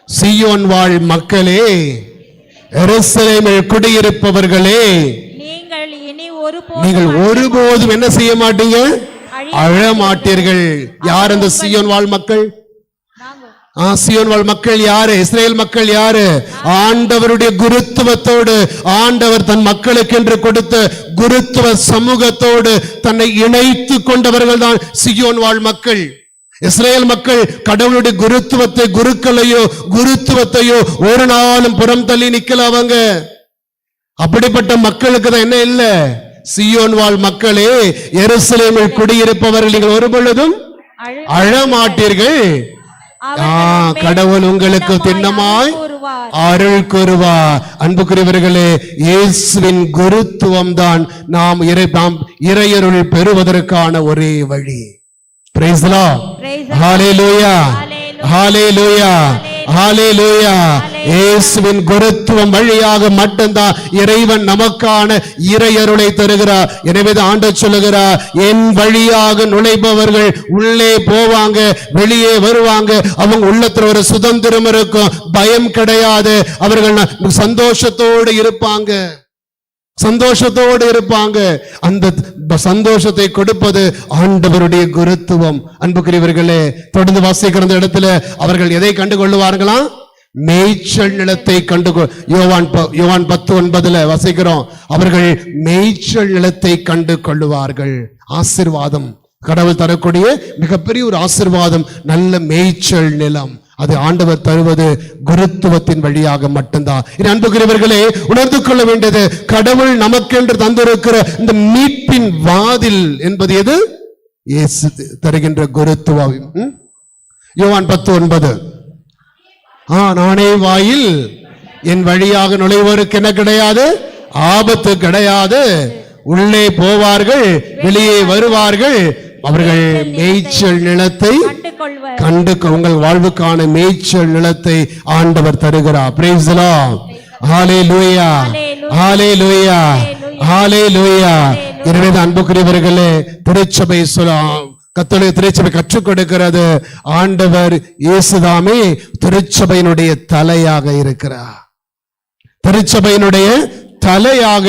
சீயோன் வாழ் மக்களே, எருசலேமில் குடியிருப்பவர்களே, நீங்கள் ஒருபோதும் என்ன செய்ய மாட்டீங்க? அழ மாட்டீர்கள். யார் அந்த சீயோன் வாழ் மக்கள்? சீயோன் வாழ் மக்கள் யாரு? இஸ்ரேல் மக்கள் யாரு? ஆண்டவருடைய குருத்துவத்தோடு, ஆண்டவர் தன் மக்களுக்கு என்று கொடுத்த குருத்துவ சமூகத்தோடு தன்னை இணைத்து கொண்டவர்கள் தான் சீயோன் வாழ் மக்கள். இஸ்ரேல் மக்கள் கடவுளுடைய குருத்துவத்தையோ ஒரு நாளும் புறம் தள்ளி நிக்கல. அவங்க அப்படிப்பட்ட மக்களுக்கு தான் என்ன இல்ல? சீயோன் வாழ் மக்களே, எருசலேமில் குடியிருப்பவர்கள், நீங்கள் ஒரு பொழுதும் அழமாட்டீர்கள். கடவுள் உங்களுக்கு திண்ணமாய் அருள் கூறுவார். அன்புக்குரியவர்களே, இயேசுவின் குருத்துவம் தான் நாம் இறையருள் பெறுவதற்கான ஒரே வழி. Praise the Lord. Hallelujah. Hallelujah. Hallelujah. இயேசுவின் குருத்துவம் வழியாக மட்டும்தான் இறைவன் நமக்கான இறையருளை தருகிறார். எனவே ஆண்டவர் சொல்லுகிறார், என் வழியாக நுழைபவர்கள் உள்ளே போவாங்க, வெளியே வருவாங்க. அவங்க உள்ளத்துல ஒரு சுதந்திரம் இருக்கும், பயம் கிடையாது, அவர்கள் சந்தோஷத்தோடு இருப்பாங்க. சந்தோஷத்தோடு இருப்பாங்க. அந்த சந்தோஷத்தை கொடுப்பது ஆண்டவருடைய குருத்துவம். அன்புக்குரியவர்களே, தொடர்ந்து வாசிக்கிற அந்த இடத்துல அவர்கள் எதை கண்டு கொள்ளுவார்களாம்? மேய்ச்சல் நிலத்தை கண்டு யோவான் 10:9 வாசிக்கிறோம். அவர்கள் மேய்ச்சல் நிலத்தை கண்டு கொள்ளுவார்கள். ஆசீர்வாதம், கடவுள் தரக்கூடிய மிகப்பெரிய ஒரு ஆசீர்வாதம், நல்ல மேய்ச்சல் நிலம். அது ஆண்டவர் தருவது குருத்துவத்தின் வழியாக மட்டும்தான். அன்புக்குரியவர்களே, உணர்ந்து கொள்ள வேண்டியது, கடவுள் நமக்கென்று தந்திருக்கிற இந்த மீட்பின் வாதில் என்பது எது? இயேசு தருகின்ற குருத்துவம். யோவான் 10:9, நானே வாயில், என் வழியாக நுழைவோருக்கு என்ன கிடையாது? ஆபத்து கிடையாது. உள்ளே போவார்கள், வெளியே வருவார்கள், அவர்கள் மேய்ச்சல் நிலத்தை கண்டு, உங்கள் வாழ்வுக்கான மேய்ச்சல் நிலத்தை ஆண்டவர் தருகிறார். Praise the lord. Hallelujah, hallelujah, hallelujah. எனவே அன்புக்குரியவர்களே, திருச்சபை கத்தோலிக்க திருச்சபை கற்றுக் கொடுக்கிறது, ஆண்டவர் இயேசுதாமே திருச்சபையினுடைய தலையாக இருக்கிறார். திருச்சபையினுடைய தலையாக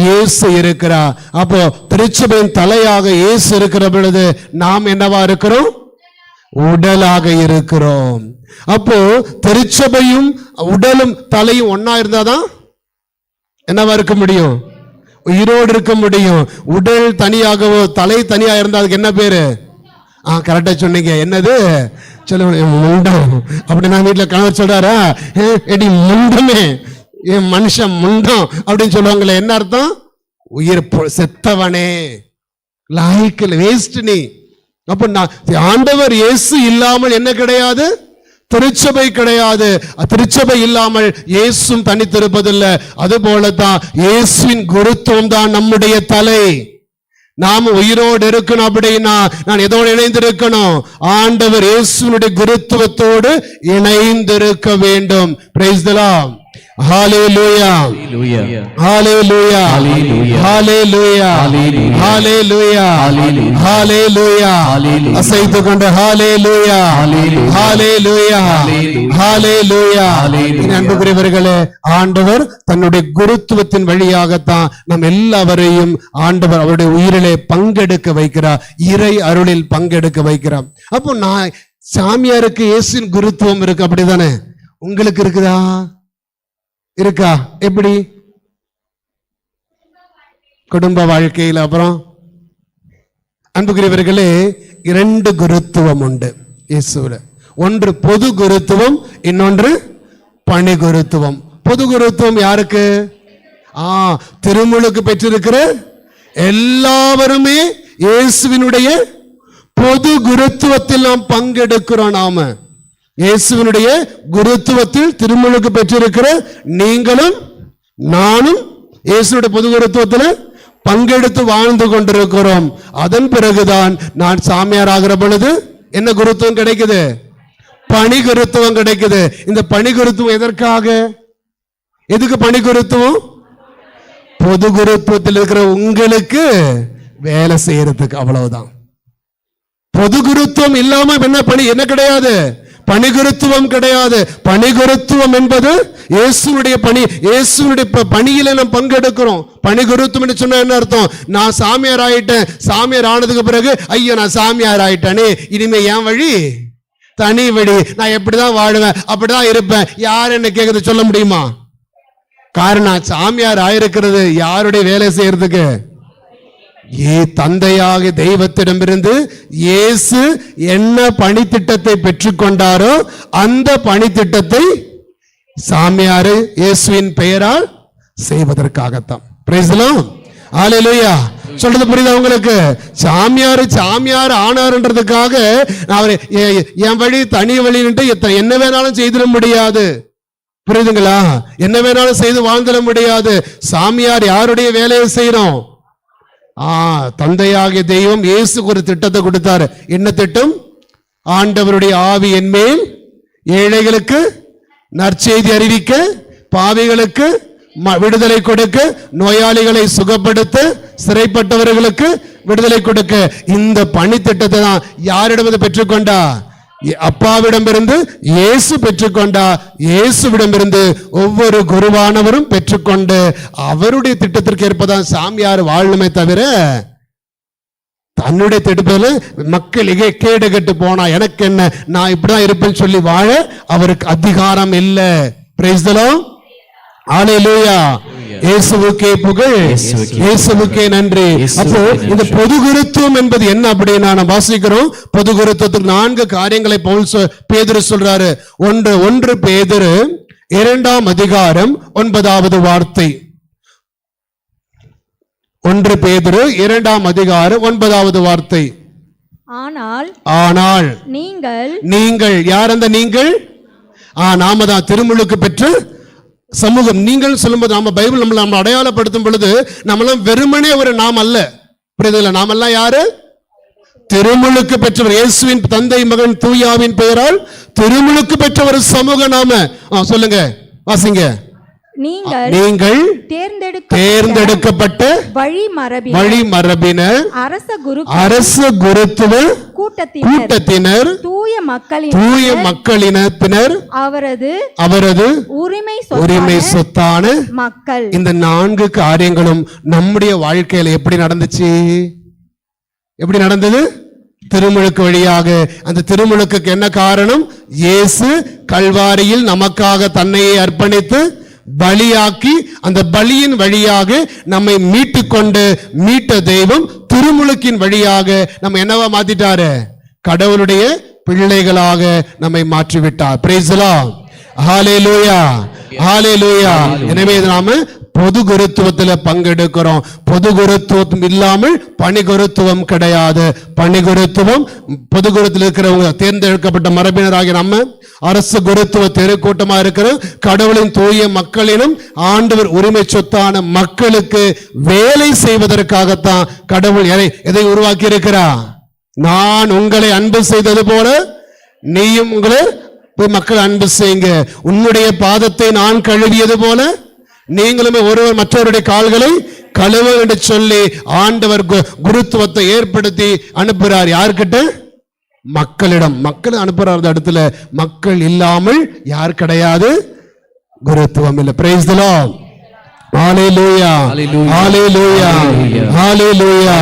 இயேசு இருக்கிறார். அப்போ திருச்சபையின் தலையாக இயேசு இருக்கிற பொழுது நாம் என்னவா இருக்கிறோம்? உடலாக இருக்கிறோம். அப்போ திருச்சபையும் உடலும் தலையும் ஒன்னா இருந்தாதான் என்னவா இருக்க முடியும்? உயிரோடு இருக்க முடியும். உடல் தனியாகவோ தலை தனியாக இருந்தா அதுக்கு என்ன பேரு? கரெக்டா சொன்னீங்க. என்னது? சொல்ல முண்டம். அப்படி நான் வீட்டுல கணவர் சொல்றாரா, எடி முண்டமே, என் மனுஷன் முண்டம் அப்படின்னு சொல்லுவாங்களே, என்ன அர்த்தம்? உயிர் செத்தவனே, லாய்க்கில் வேஸ்ட் நீ. அப்ப ஆண்டவர் இயேசு இல்லாமல் என்ன கிடையாது? திருச்சபை கிடையாது. திருச்சபை இல்லாமல் இயேசும் தனித்திருப்பதில்லை. அது போலதான் இயேசுவின் குருத்துவம் தான் நம்முடைய தலை. நாம உயிரோடு இருக்கணும் அப்படின்னா நான் எதோடு இணைந்திருக்கணும்? ஆண்டவர் இயேசுவினுடைய குருத்துவத்தோடு இணைந்திருக்க வேண்டும். Price the Lord. Hallelujah. Hallelujah. Hallelujah. Hallelujah. Hallelujah. அசைத்து கொண்ட ஹalleluya. Hallelujah. Hallelujah. அன்புக்குரியவர்களே, ஆண்டவர் தன்னுடைய குருத்துவத்தின் வழியாகத்தான் நம் எல்லாவரையும் ஆண்டவர் அவருடைய உயிரிலே பங்கெடுக்க வைக்கிறார், இறை அருளில் பங்கெடுக்க வைக்கிறார். அப்போ நான் சாமியாருக்கு இயேசுவின் குருத்துவம் இருக்கு, அப்படிதானே? உங்களுக்கு இருக்குதா? இருக்கா? எப்படி? குடும்ப வாழ்க்கையில். அப்புறம் அன்புக்குரியவர்களே, 2 குருத்துவம் உண்டு இயேசுல. ஒன்று பொது குருத்துவம், இன்னொன்று பணி குருத்துவம். பொது குருத்துவம் யாருக்கு? திருமுழுக்கு பெற்றிருக்கிற எல்லாருமே இயேசுவினுடைய பொது குருத்துவத்தில் நாம் பங்கெடுக்கிறோம். நாம இயேசுவினுடைய குருத்துவத்தில் திருமுழுக்கு பெற்றிருக்கிற நீங்களும் நானும் இயேசுடைய பொது குருத்துவத்தில் பங்கெடுத்து வாழ்ந்து கொண்டிருக்கிறோம். அதன் பிறகுதான் நான் சாமியார் ஆகிற பொழுது என்ன குருத்துவம் கிடைக்குது? பணி குருத்துவம் கிடைக்குது. இந்த பணி குருத்துவம் எதற்காக? எதுக்கு பணி குருத்துவம்? பொது குருத்துவத்தில் இருக்கிற உங்களுக்கு வேலை செய்யறதுக்கு, அவ்வளவுதான். பொது குருத்துவம் இல்லாம என்ன பணி? என்ன கிடையாது? பணி குருத்துவம் கிடையாது. பணி குருத்துவம் என்பது இயேசுனுடைய பணி. இயேசுனுடைய பணியில நாம் பங்கெடுக்கிறோம். பணி குருத்துவம் சொன்னா என்ன அர்த்தம்? நான் சாமியார் ஆயிட்டேன், சாமியார் ஆனதுக்கு பிறகு ஐயோ நான் சாமியார் ஆயிட்டேனே, இனிமே என் வழி தனி வழி, நான் எப்படிதான் வாழுவேன், அப்படிதான் இருப்பேன், யார் என்ன கேட்கறது சொல்ல முடியுமா? காரணம், சாமியார் ஆயிருக்கிறது யாருடைய வேலை செய்யறதுக்கு? தந்தையாக தெய்வத்திடமிருந்து இயேசு என்ன பணித்திட்டத்தை பெற்றுக்கொண்டாரோ அந்த பணித்திட்டத்தை சாமியாரு இயேசுவின் பெயரால் செய்வதற்காகத்தான். Price the lord. ஹalleluya. சொல்றது புரியுதா உங்களுக்கு? சாமியார் ஆனார்ன்றதுக்காக அவர் என் வழி தனி வழின்ட்டு என்ன வேணாலும் செய்திட முடியாது. புரியுதுங்களா? என்ன வேணாலும் செய்து வாழ்ந்துட முடியாது. சாமியார் யாருடைய வேலையை செய்யறோம்? தந்தையாகிய தெய்வம் இயேசுக்கு ஒரு திட்டத்தை கொடுத்தாரு. என்ன திட்டம்? ஆண்டவருடைய ஆவி என்மேல், ஏழைகளுக்கு நற்செய்தி அறிவிக்க, பாவிகளுக்கு விடுதலை கொடுக்க, நோயாளிகளை சுகப்படுத்த, சிறைப்பட்டவர்களுக்கு விடுதலை கொடுக்க. இந்த பணி திட்டத்தை தான் யாரிடம் பெற்றுக்கொண்டா? அப்பாவிடமிருந்து இயேசு பெற்றுக்கொண்டார். இயேசுவிடமிருந்து ஒவ்வொரு குருவானவரும் பெற்றுக்கொண்டு அவருடைய திட்டத்திற்கு ஏற்பதான் சாமியார் வாழணுமே தவிர தன்னுடைய திட்டத்துல மக்கள் கேடு கெட்டு போனா எனக்கு என்ன, நான் இப்படிதான் இருப்பேன்னு சொல்லி வாழ அவருக்கு அதிகாரம் இல்லை. Praise the lord. ஹalleluya. இயேசுவுக்கே புகழ், இயேசுவுக்கே நன்றி. அப்போ இந்த பொது குருத்துவம் என்பது என்ன அப்படின்னா நாம் வாசிக்கிறோம். பொது குருத்துவத்துக்கு 4 காரியங்களை பேதுரு சொல்றாரு. ஒன்று பேதுரு 2ஆம் அதிகாரம் 9வது வார்த்தை. 1 பேதுரு 2ஆம் அதிகாரம் 9வது வார்த்தை. ஆனால் நீங்கள் யார்? அந்த நீங்கள் நாம தான் திருமுழுக்கு பெற்ற சமூகம். நீங்கள் சொல்லும்போது நாம பைபிள் நம்ம அடையாளப்படுத்தும் பொழுது நம்மளாம் வெறுமனே ஒரு நாம் அல்ல. புரியுதுங்களா? நாமெல்லாம் யாரு? திருமுழுக்கு பெற்றவர். இயேசுவின் தந்தை மகன் தூயாவின் பெயரால் திருமுழுக்கு பெற்ற ஒரு சமூக நாம. சொல்லுங்க, வாசிங்க. நீங்கள் தேர்ந்தெடுக்கப்பட்ட வழிமரபினர், அரச குருத்துவ கூட்டத்தினர், தூய மக்களினத்தினர், அவரது உரிமை சொத்தான மக்கள். இந்த 4 காரியங்களும் நம்முடைய வாழ்க்கையில எப்படி நடந்துச்சு? எப்படி நடந்தது? திருமுழுக்கு வழியாக. அந்த திருமுழுக்குக்கு என்ன காரணம்? இயேசு கல்வாரியில் நமக்காக தன்னையே அர்ப்பணித்து பலியாக்கி அந்த பலியின் வழியாக நம்மை மீட்ட தெய்வம் திருமுழுக்கின் வழியாக நம்ம என்னவா மாத்திட்டாரு? கடவுளுடைய பிள்ளைகளாக நம்மை மாற்றிவிட்டார். Price the lord. Hallelujah, hallelujah. எனவே நாம பொது குருத்துவத்தில் பங்கெடுக்கிறோம். பொது குருத்துவம் இல்லாமல் பணி குருத்துவம் கிடையாது. பணி குருத்துவம் பொது குருத்தில் இருக்கிறவங்க தேர்ந்தெடுக்கப்பட்ட மரபினராகிய நம்ம அரசு குருத்துவ தெருக்கூட்டமா இருக்கிற கடவுளின் தூய மக்களினும் ஆண்டவர் உரிமை சொத்தான மக்களுக்கு வேலை செய்வதற்காகத்தான் கடவுள் எதை உருவாக்கி இருக்கிறார்? நான் உங்களை அன்பு செய்தது போல நீயும் உங்களை மக்கள் அன்பு செய்யுங்க. உன்னுடைய பாதத்தை நான் கழுவியது போல நீங்களுமே ஒருவர் மற்றவருடைய கால்களை கழுவ என்று சொல்லி ஆண்டவர் குருத்துவத்தை ஏற்படுத்தி அனுப்புகிறார். யார்கிட்ட? மக்களிடம். மக்கள் அனுப்புறார். இடத்துல மக்கள் இல்லாமல் யார் கிடையாது, குருத்துவம் இல்லை. Praise the lord. Hallelujah, hallelujah, hallelujah.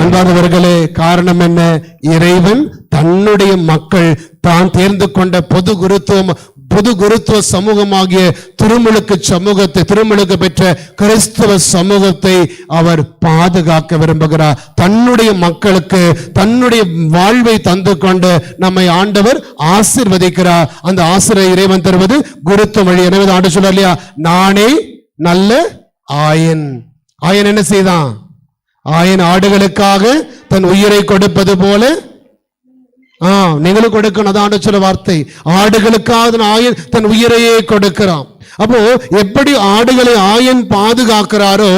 அன்பானவர்களே, காரணம் என்ன? இறைவன் தன்னுடைய மக்கள் தான் தேர்ந்து கொண்ட பொது குருத்துவ சமூகமாகிய திருமுழுக்கு பெற்ற கிறிஸ்தவ சமூகத்தை அவர் பாதுகாக்க விரும்புகிறார். தன்னுடைய மக்களுக்கு தன்னுடைய வாழ்வை தந்து கொண்டு நம்மை ஆண்டவர் ஆசீர்வதிக்கிறார். அந்த ஆசீர்வாதத்தை இறைவன் தருவது குருத்துவ வழி. எனவே ஆண்டு சொல்ல இல்லையா, நானே நல்ல ஆயன். ஆயன் என்ன செய்தான்? ஆயன் ஆடுகளுக்காக தன் உயிரை கொடுப்பது போல நீங்களும் கொடுக்கணும். அதான் சொல்ல வார்த்தை. ஆடுகளுக்காக ஆயன் தன் உயிரையே கொடுக்கிறான். அப்போ எப்படி ஆடுகளை ஆயன் பாதுகாக்கிறாரோ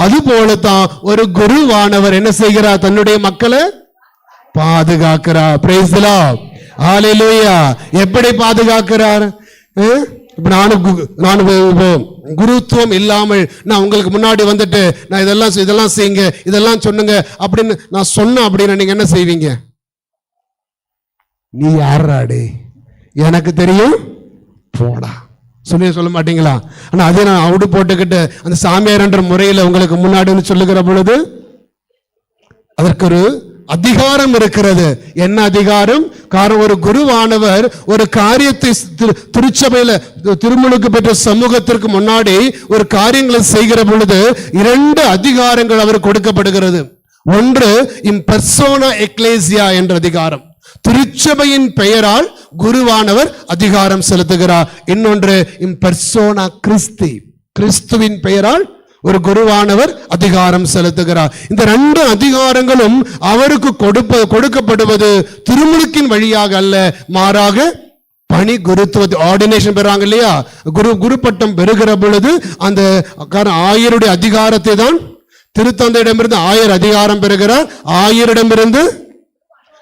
அது போலதான் ஒரு குருவானவர் என்ன செய்கிறார்? தன்னுடைய மக்களை பாதுகாக்கிறார். Praise the lord. ஹalleluya. எப்படி பாதுகாக்கிறார்? நான் குருத்துவம் இல்லாமல் நான் உங்களுக்கு முன்னாடி வந்துட்டு நான் இதெல்லாம் செய்யுங்க, இதெல்லாம் சொன்னுங்க அப்படின்னு நான் சொன்னேன் அப்படின்னா நீங்க என்ன செய்வீங்க? நீ யாராடே, எனக்கு தெரியும் போடா சொல்ல மாட்டீங்களா? ஆனா அதே நான் அவுடு போட்டுக்கிட்டு அந்த சாமியார் என்ற முறையில் உங்களுக்கு முன்னாடி சொல்லுகிற பொழுது அதற்கு ஒரு அதிகாரம் இருக்கிறது. என்ன அதிகாரம்? காரணம் ஒரு குருவானவர் ஒரு காரியத்தை திருச்சபையில திருமுழுக்கு பெற்ற சமூகத்திற்கு முன்னாடி ஒரு காரியங்களை செய்கிற பொழுது 2 அதிகாரங்கள் அவர் கொடுக்கப்படுகிறது. ஒன்று இம்பெர்சோனா எக்லேசியா என்ற அதிகாரம். திருச்சபையின் பெயரால் குருவானவர் அதிகாரம் செலுத்துகிறார். இன்னொன்று இம்பெர்சோனா கிறிஸ்தி, கிறிஸ்துவின் பெயரால் ஒரு குருவானவர் அதிகாரம் செலுத்துகிறார். இந்த 2 அதிகாரங்களும் அவருக்கு கொடுக்கப்படுவது திருமுழுக்கின் வழியாக அல்ல, மாறாக பணி குருத்துவ ஆர்டினேஷன் பெறாங்க இல்லையா, குரு பட்டம் பெறுகிற பொழுது அந்த ஆயருடைய அதிகாரத்தை தான் திருத்தந்தையிடமிருந்து ஆயர் அதிகாரம் பெறுகிறார், ஆயரிடமிருந்து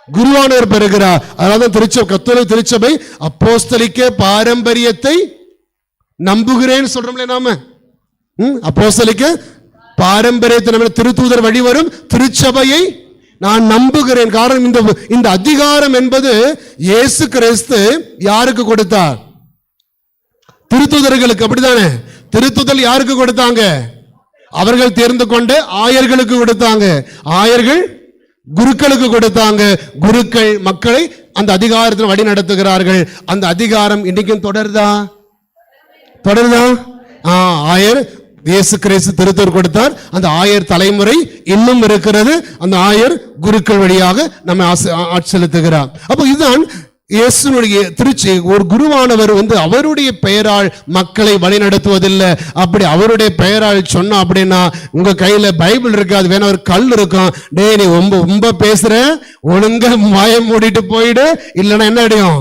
குருவானவர் பெறுகிறார். அதாவது கத்தோலிக்க திருச்சபை அப்போஸ்தலிக்க பாரம்பரியத்தை நம்புகிறேன்னு சொல்றோம்ல நாம. அப்போஸ்தலிக்க பாரம்பரியத்தை திருத்தூதர் வழி வரும் திருச்சபையை நான் நம்புகிறேன். காரணம் இந்த அதிகாரம் என்பது இயேசு கிறிஸ்து யாருக்கு கொடுத்தார்? திருத்துதர்களுக்கு. அப்படித்தானே? திருத்துதல் யாருக்கு கொடுத்தாங்க? அவர்கள் தேர்ந்து கொண்ட ஆயர்களுக்கு கொடுத்தாங்க. ஆயர்கள் குருக்களுக்கு கொடுத்தாங்க. குருக்கள் மக்களை அந்த அதிகாரத்தில் வழி நடத்துகிறார்கள். அந்த அதிகாரம் இன்னைக்கும் தொடருதா? ஆயர் இயேசு கிறிஸ்து திருத்தூர் கொடுத்தார். அந்த ஆயர் தலைமுறை இன்னும் இருக்கிறது. அந்த ஆயர் குருக்கள் வழியாக நம்மை ஆட்சி செலுத்துகிறார். அப்போ இதுதான் இயேசுனுடைய திருச்சி. ஒரு குருவானவர் அவருடைய பெயரால் மக்களை வழி நடத்துவதில்லை. அப்படி அவருடைய பெயரால் சொன்னா அப்படின்னா உங்க கையில பைபிள் இருக்காது, வேணா ஒரு கல் இருக்கும். டே நீ ரொம்ப பேசுற, ஒழுங்கா மாயம் மூடிட்டு போயிடு, இல்லைன்னா என்ன அடியும்?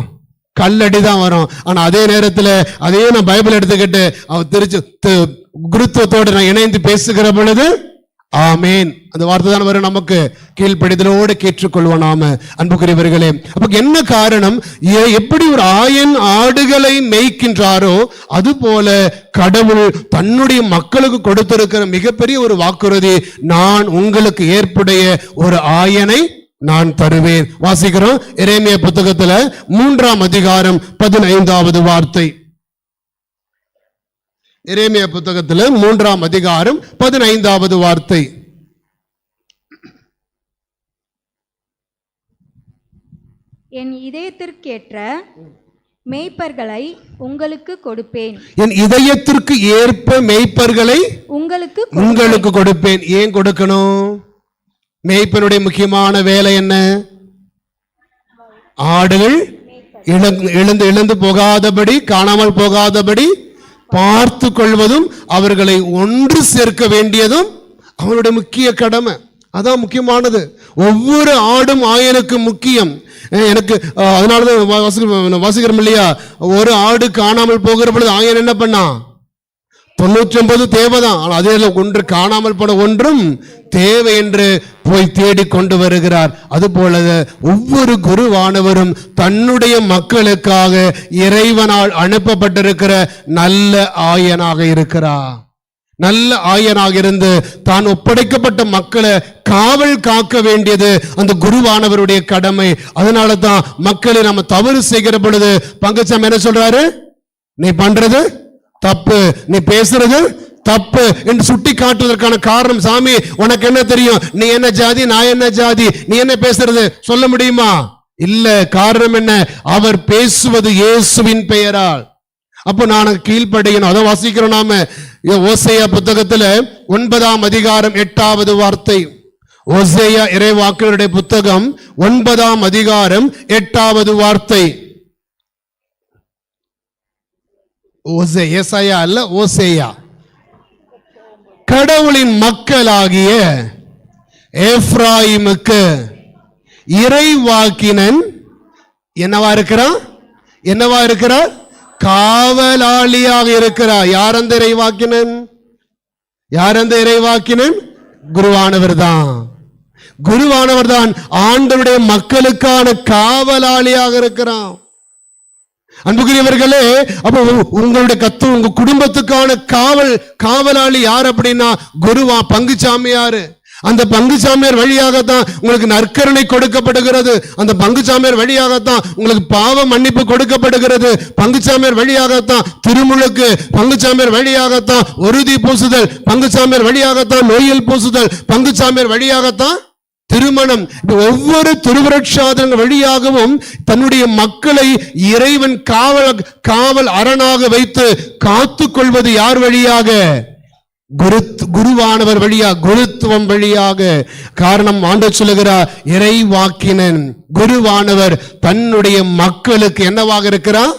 கல்லடி தான் வரும். ஆனா அதே நேரத்தில் அதே நான் பைபிள் எடுத்துக்கிட்டு அவர் திருச்சி குருத்துவத்தோடு நான் இணைந்து பேசுகிற பொழுது ஆமேன் அந்த வார்த்தை தான் வரும். நமக்கு கீழ்ப்படிதலோடு கேட்டுக்கொள்வோம் நாம. அன்புக்குரியவர்களே, அப்ப என்ன காரணம்? எப்படி ஒரு ஆயன் ஆடுகளை மேய்க்கின்றாரோ அதுபோல கடவுள் தன்னுடைய மக்களுக்கு கொடுத்திருக்கிற மிகப்பெரிய ஒரு வாக்குறுதி, நான் உங்களுக்கு ஏற்புடைய ஒரு ஆயனை நான் தருவேன். வாசிக்கிறோம் எரேமியா புத்தகத்துல 3ஆம் அதிகாரம் 15வது வார்த்தை. எரேமியா புத்தகத்துல 3ஆம் அதிகாரம் 15வது வார்த்தை. என் இதயத்திற்கேற்ற மேய்ப்பர்களை உங்களுக்கு கொடுப்பேன். என் இதயத்திற்கு ஏற்ப மேய்ப்பர்களை உங்களுக்கு கொடுப்பேன். ஏன் கொடுக்கணும்? மேய்ப்பனுடைய முக்கியமான வேலை என்ன? ஆடுகள் இழந்து போகாதபடி, காணாமல் போகாதபடி பார்த்து கொள்வதும் அவர்களை ஒன்று சேர்க்க வேண்டியதும் அவனுடைய முக்கிய கடமை. அதான் முக்கியமானது. ஒவ்வொரு ஆடும் ஆயனுக்கு முக்கியம். எனக்கு அதனாலதான் வாசிக்கிறோம் இல்லையா, ஒரு ஆடு காணாமல் போகிற பொழுது ஆயன் என்ன பண்ணா? 99 தேவைதான், ஆனால் அதே ஒன்று காணாமல் போன ஒன்றும் தேவை என்று போய் தேடி கொண்டு வருகிறார். அதுபோல ஒவ்வொரு குருவானவரும் தன்னுடைய மக்களுக்காக இறைவனால் அனுப்பப்பட்டிருக்கிற நல்ல ஆயனாக இருக்கிறார். நல்ல ஆயனாக இருந்து தான் ஒப்படைக்கப்பட்ட மக்களை காவல் காக்க வேண்டியது அந்த குருவானவருடைய கடமை. அதனால தான் மக்களை நம்ம தவறு செய்கிற பொழுது பங்குச்சாமி என்ன சொல்றாரு? நீ பண்றது தப்பு, நீ பேசுறது தப்பு என்று சுட்டி காட்டுவதற்கான காரணம், சாமி உனக்கு என்ன தெரியும்? நீ என்ன ஜாதி, நான் என்ன ஜாதி, நீ என்ன பேசுறது சொல்ல முடியுமா? இல்ல. காரணம் என்ன? அவர் பேசுவது இயேசுவின் பெயரால். அப்ப நான் கீழ்ப்படியணும். அதை வாசிக்கிறோம் நாம ஓசேயா புத்தகத்துல 9ஆம் அதிகாரம் 8வது வார்த்தை. ஓசேயா இறைவாக்கினருடைய புத்தகம் 9ஆம் அதிகாரம் 8வது வார்த்தை. ஏசாயா அல்ல, ஓசேயா. கடவுளின் மக்களாகிய எப்ராயிமுக்கு இறைவாக்கினன் என்னவா இருக்கிறான்? என்னவா இருக்கிறார்? காவலாளியாக இருக்கிறார். யார் அந்த இறைவாக்கினன்? யார் அந்த இறைவாக்கினன்? குருவானவர் தான். குருவானவர் தான் ஆண்டவருடைய மக்களுக்கான காவலாளியாக இருக்கிறான். அன்புக்குரியவர்களே, அப்ப உங்களுடைய உங்க குடும்பத்துக்கான காவலாளி யார் அப்படின்னா குருவா, பங்குச்சாமியாரு. அந்த பங்குச்சாமியார் வழியாகத்தான் உங்களுக்கு நற்கருணை கொடுக்கப்படுகிறது. அந்த பங்குச்சாமியார் வழியாகத்தான் உங்களுக்கு பாவ மன்னிப்பு கொடுக்கப்படுகிறது. பங்குச்சாமியார் வழியாகத்தான் திருமுழுக்கு, பங்குச்சாமியார் வழியாகத்தான் உறுதி பூசுதல், பங்குச்சாமியார் வழியாகத்தான் நோயில் பூசுதல், பங்குச்சாமியார் வழியாகத்தான் திருமணம். ஒவ்வொரு திருவிரட்சாதனங்கள் வழியாகவும் தன்னுடைய மக்களை இறைவன் காவல் அரணாக வைத்து காத்துக் கொள்வது யார் வழியாக? குருவானவர் வழியா, குருத்துவம் வழியாக. காரணம், ஆண்டவர் சொல்லுகிறார், இறைவாக்கினன் குருவானவர் தன்னுடைய மக்களுக்கு என்னவாக இருக்கிறார்?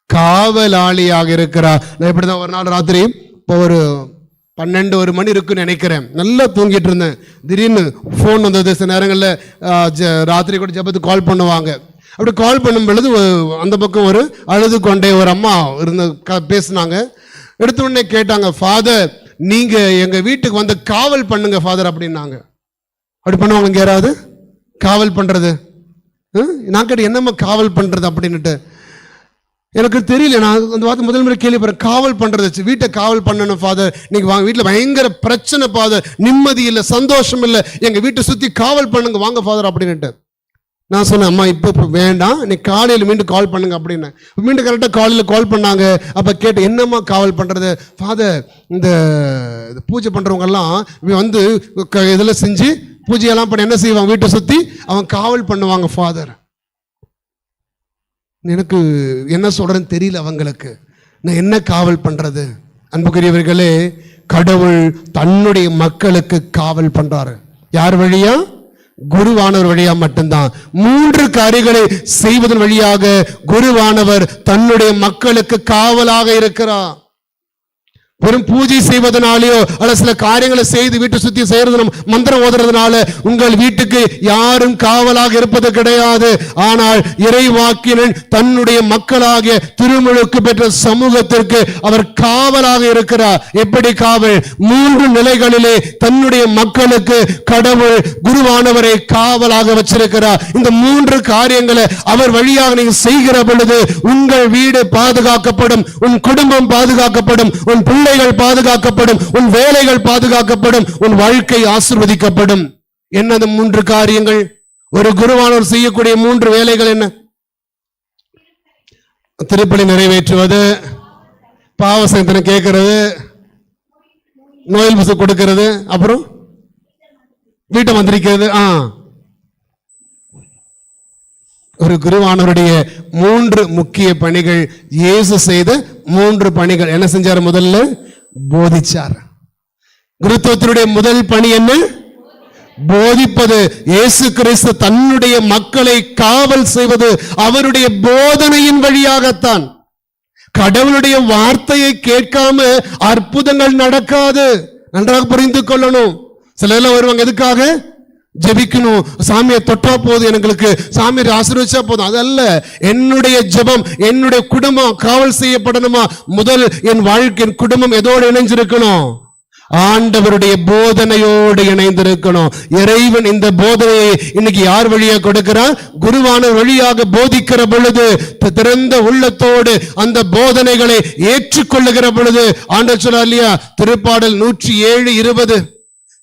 காவலாளியாக இருக்கிறார். நான் இப்படிதான் ஒரு நாள் ராத்திரி இப்போ ஒரு 12-1 மணி இருக்குன்னு நினைக்கிறேன், நல்லா தூங்கிட்டு இருந்தேன். திடீர்னு ஃபோன் வந்தது. சில நேரங்களில் ராத்திரி கூட ஜெபத்துக்கு கால் பண்ணுவாங்க. அப்படி கால் பண்ணும் பொழுது அந்த பக்கம் ஒரு அழுது கொண்டே ஒரு அம்மா இருந்து பேசினாங்க. எடுத்த உடனே கேட்டாங்க, ஃபாதர் நீங்க எங்க வீட்டுக்கு வந்து காவல் பண்ணுங்க ஃபாதர் அப்படின்னாங்க. அப்படி பண்ணுவாங்க இங்க யாராவது காவல் பண்றது? நான் கேட்டு என்னம்மா காவல் பண்றது அப்படின்னுட்டு. எனக்கு தெரியல, நான் அந்த வார்த்தை முதல் முறை கேள்விப்படுறேன். காவல் பண்றது, வீட்டை காவல் பண்ணணும் ஃபாதர், நீங்க வாங்க, வீட்டில் பயங்கர பிரச்சனை ஃபாதர், நிம்மதி இல்லை, சந்தோஷம் இல்லை, எங்க வீட்டை சுத்தி காவல் பண்ணுங்க வாங்க ஃபாதர் அப்படின்ட்டு. நான் சொன்னேன், அம்மா இப்போ வேண்டாம், நீ காலையில் மீண்டும் கால் பண்ணுங்க அப்படின்னு. மீண்டும் கரெக்டாக காலையில் கால் பண்ணாங்க. அப்போ கேட்டு, என்னம்மா காவல் பண்ணுறது ஃபாதர், இந்த பூஜை பண்ணுறவங்கெல்லாம் வந்து இதெல்லாம் செஞ்சு பூஜையெல்லாம் பண்ணி என்ன செய்வாங்க, வீட்டை சுற்றி அவன் காவல் பண்ணுவாங்க ஃபாதர். எனக்கு என்ன சொல்கிறேன்னு தெரியல அவங்களுக்கு, நான் என்ன காவல் பண்ணுறது. அன்புக்குரியவர்களே, கடவுள் தன்னுடைய மக்களுக்கு காவல் பண்ணுறாரு. யார் வழியா? குருவானவர் வழியா மட்டும்தான். 3 காரியங்களை செய்வதன் வழியாக குருவானவர் தன்னுடைய மக்களுக்கு காவலாக இருக்கிறார். வெறும் பூஜை செய்வதனாலேயோ அல்ல சில காரியங்களை செய்து வீட்டை சுத்தி செய்யறது, மந்திரம் ஓதுறதுனால உங்கள் வீட்டுக்கு யாரும் காவலாக இருப்பது கிடையாது. ஆனால் இறைவாக்கினன் தன்னுடைய மக்களாகிய திருமுழுக்கு பெற்ற சமூகத்திற்கு அவர் காவலாக இருக்கிறார். எப்படி காவல்? 3 நிலைகளிலே தன்னுடைய மக்களுக்கு கடவுள் குருவானவரை காவலாக வச்சிருக்கிறார். இந்த 3 காரியங்களை அவர் வழியாக நீங்க செய்கிற பொழுது உங்கள் வீடு பாதுகாக்கப்படும், உன் குடும்பம் பாதுகாக்கப்படும், உன் பிள்ளை பாதுகாக்கப்படும், உன் வேலைகள் பாதுகாக்கப்படும், உன் வாழ்க்கை ஆசீர்வதிக்கப்படும். என்ன அந்த 3 காரியங்கள்? ஒரு குருவானவர் செய்யக்கூடிய 3 வேலைகள் என்ன? திருப்பலி நிறைவேற்றுவது, பாவசங்கனை கேட்கிறது, நோயில் புசு கொடுக்கிறது, அப்புறம் வீட்டை மந்திரிக்கிறது. ஒரு குருவானவருடைய 3 முக்கிய பணிகள், இயேசு செய்த 3 பணிகள். என்ன செஞ்சார்? முதல்ல போதிச்சார். குருத்துவத்தினுடைய முதல் பணி என்ன? போதிப்பது. இயேசு கிறிஸ்து தன்னுடைய மக்களை காவல் செய்வது அவருடைய போதனையின் வழியாகத்தான். கடவுளுடைய வார்த்தையை கேட்காம அற்புதங்கள் நடக்காது. நன்றாக புரிந்து கொள்ளணும். சிலர் வருவாங்க, எதுக்காக? ஜெபிக்கணும், சாமியை தொட்டா போதும், எங்களுக்கு சாமியை ஆசீர்வதிச்சா போதும். அதல்ல, என்னுடைய ஜெபம், என்னுடைய குடும்பம் காவல் செய்யப்படணுமா? முதல் என் வாழ்க்கை, என் குடும்பம் எதோடு இணைஞ்சிருக்கணும்? ஆண்டவருடைய போதனையோடு இணைந்திருக்கணும். இறைவன் இந்த போதனையை இன்னைக்கு யார் வழியா கொடுக்கிறார்? குருவான வழியாக போதிக்கிற பொழுது திறந்த உள்ளத்தோடு அந்த போதனைகளை ஏற்றுக்கொள்ளுகிற பொழுது ஆண்டவர் சொல்றார் இல்லையா, திருப்பாடல் 107:20,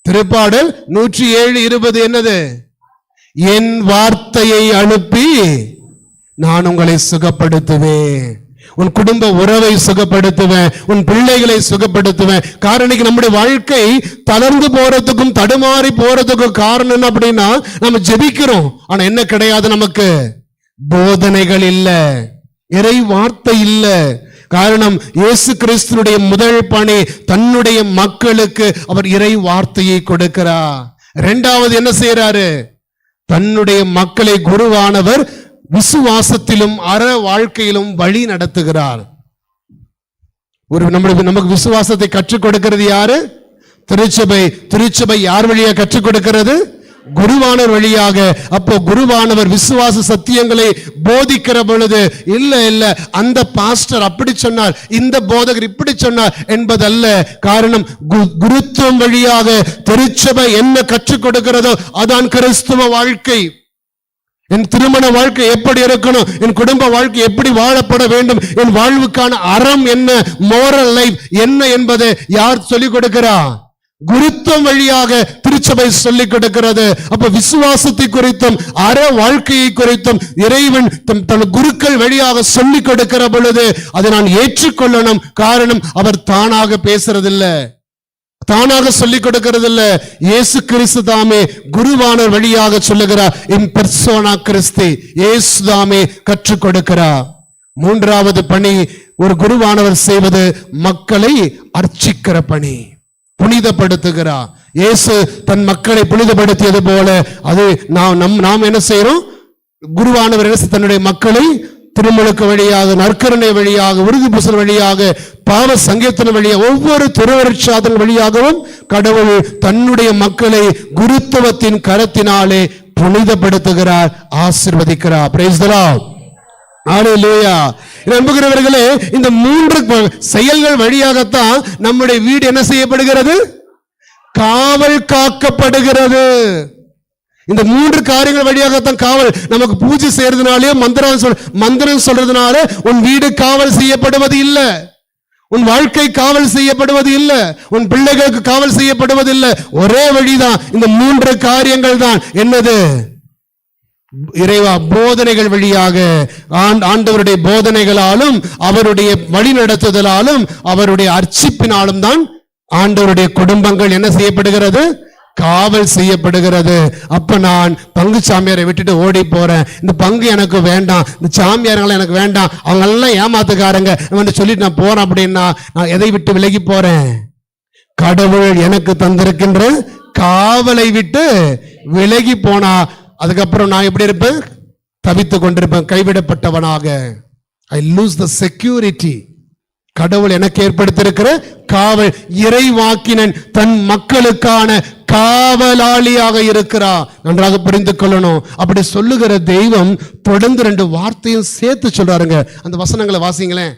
திருப்பாடல் 107:20 என்னது? என் வார்த்தையை அனுப்பி நான் உங்களை சுகப்படுத்துவேன், உன் குடும்ப உறவை சுகப்படுத்துவேன், உன் பிள்ளைகளை சுகப்படுத்துவேன். காரணம், நம்முடைய வாழ்க்கை தளர்ந்து போறதுக்கும் தடுமாறி போறதுக்கும் காரணம் என்ன அப்படின்னா, நம்ம ஜெபிக்கிறோம், ஆனா என்ன கிடையாது, நமக்கு போதனைகள் இல்ல, இறை வார்த்தை இல்ல. காரணம், இயேசு கிறிஸ்துனுடைய முதல் பணி தன்னுடைய மக்களுக்கு அவர் இறை வார்த்தையை கொடுக்கிறார். 2வது என்ன செய்யறாரு? தன்னுடைய மக்களை குருவானவர் விசுவாசத்திலும் அற வாழ்க்கையிலும் வழி நடத்துகிறார். நமக்கு விசுவாசத்தை கற்றுக் கொடுக்கிறது யாரு? திருச்சபை. திருச்சபை யார் வழியா கற்றுக் கொடுக்கிறது? குருவானவர் வழியாக. அப்போ குருவானவர் விசுவாச சத்தியங்களை போதிக்கிற பொழுது இல்ல அந்த பாஸ்டர் அப்படி சொன்னார், இந்த போதகர் இப்படி சொன்னார் என்பதல்ல. காரணம், குருத்துவம் வழியாக திருச்சபை என்ன கற்றுக் கொடுக்கிறதோ அதான் கிறிஸ்துவ வாழ்க்கை. என் திருமண வாழ்க்கை எப்படி இருக்கணும், என் குடும்ப வாழ்க்கை எப்படி வாழப்பட வேண்டும், என் வாழ்வுக்கான அறம் என்ன, மோரல் லைஃப் என்ன என்பதை யார் சொல்லிக் கொடுக்கிறா? குருத்துவம் வழியாக திருச்சபை சொல்லிக் கொடுக்கிறது. அப்ப விசுவாசத்தை குறித்தும் அற வாழ்க்கையை குறித்தும் இறைவன் தன் குருக்கள் வழியாக சொல்லிக் கொடுக்கிற பொழுது அதை நான் ஏற்றுக்கொள்ளணும். காரணம், அவர் தானாக பேசுறதில்லை, தானாக சொல்லிக் கொடுக்கிறதில்ல. இயேசு கிறிஸ்து தாமே குருவானவர் வழியாக சொல்லுகிறார். இன் பெர்சோனா கிறிஸ்து, இயேசு தாமே கற்றுக் கொடுக்கிறார். 3வது பணி ஒரு குருவானவர் செய்வது மக்களை அர்ச்சிக்கிற பணி, புனிதப்படுத்துகிறார். இயேசு தன் மக்களை புனிதப்படுத்தியது போல அது நாம் என்ன செய்யறோம்? குருவானவர் தன்னுடைய மக்களை திருமுழுக்கு வழியாக, நற்கருணை வழியாக, உறுதி பூசல் வழியாக, பாவ சங்கீர்த்தன வழியாக, ஒவ்வொரு திருவருட்சாதன வழியாகவும் கடவுள் தன்னுடைய மக்களை குருத்துவத்தின் கரத்தினாலே புனிதப்படுத்துகிறார், ஆசீர்வதிக்கிறார். Price the lord. ஹல்லேலூயா. நம்புகிறவர்களே, இந்த 3 செயல்கள் வழியாகத்தான் நம்முடைய வீடு என்ன செய்யப்படுகிறது? காவல் காக்கப்படுகிறது. இந்த 3 காரியங்கள் வழியாகத்தான் காவல். நமக்கு பூஜை செய்யறதுனாலே மந்திரம் சொல்றதுனால உன் வீடு காவல் செய்யப்படுவது இல்ல, உன் வாழ்க்கை காவல் செய்யப்படுவது இல்ல, உன் பிள்ளைகளுக்கு காவல் செய்யப்படுவது இல்ல. ஒரே வழிதான், இந்த 3 காரியங்கள் தான். என்னது? இறைவா போதனைகள் வழியாக, ஆண்டவருடைய போதனைகளாலும் அவருடைய வழி நடத்துதலாலும் அவருடைய அர்ச்சிப்பினாலும் தான் ஆண்டவருடைய குடும்பங்கள் என்ன செய்யப்படுகிறது? காவல் செய்யப்படுகிறது. அப்ப நான் பங்கு சாமியாரை விட்டுட்டு ஓடி போறேன், இந்த பங்கு எனக்கு வேண்டாம், இந்த சாமியார்கள் எனக்கு வேண்டாம், அவங்க எல்லாம் ஏமாத்துக்காரங்க சொல்லிட்டு நான் போறேன் அப்படின்னா நான் எதை விட்டு விலகி போறேன்? கடவுள் எனக்கு தந்திருக்கின்ற காவலை விட்டு விலகி போனா அதுக்கப்புறம் நான் எப்படி இருப்பேன்? தவித்து கொண்டிருப்பேன், கைவிடப்பட்டவனாக. ஐ லூஸ் த செக்யூரிட்டி. கடவுள் எனக்கு ஏற்படுத்தியிருக்கிற காவல், இறைவாக்கினன் தன் மக்களுக்கான காவலாளியாக இருக்கிறார். நன்றாக புரிந்து கொள்ளணும். அப்படி சொல்லுகிற தெய்வம் தொடர்ந்து 2 வார்த்தையும் சேர்த்து சொல்றாருங்க. அந்த வசனங்களை வாசிங்களேன்.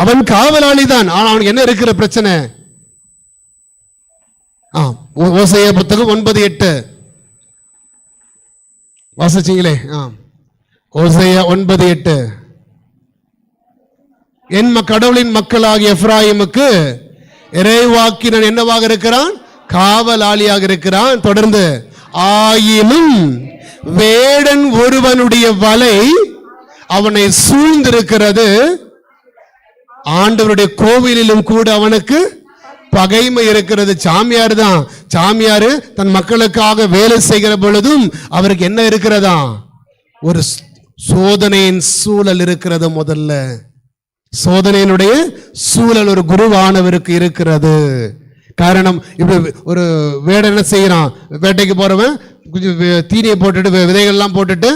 அவன் காவலாளி தான், ஆனா அவனுக்கு என்ன இருக்கிற பிரச்சனை? ஓசையா புத்தகம் 9:8 வாசிச்சீங்களே. ஓசையா 9:8 என் கடவுளின் மக்களாகிய எப்ராயிமுக்கு இறைவாக்கினன் என்னவாக இருக்கிறான்? காவலாளியாக இருக்கிறான். தொடர்ந்து, ஆயினும் வேடன் ஒருவனுடைய வலை அவனை சூழ்ந்திருக்கிறது, ஆண்டவருடைய கோவிலிலும் கூட அவனுக்கு பகைமை இருக்கிறது. சாமியார் தான், சாமியாரு தன் மக்களுக்காக வேலை செய்கிற பொழுதும் அவருக்கு என்ன இருக்கிறதா? ஒரு சோதனையின் சூழல் இருக்கிறது. முதல்ல சோதனையினுடைய சூழல் ஒரு குருவானவருக்கு இருக்கிறது. காரணம், இப்படி ஒரு வேடை என்ன செய்யறான்? வேட்டைக்கு போறவன் கொஞ்சம் தீனியை போட்டுட்டு விதைகள்லாம் போட்டுட்டு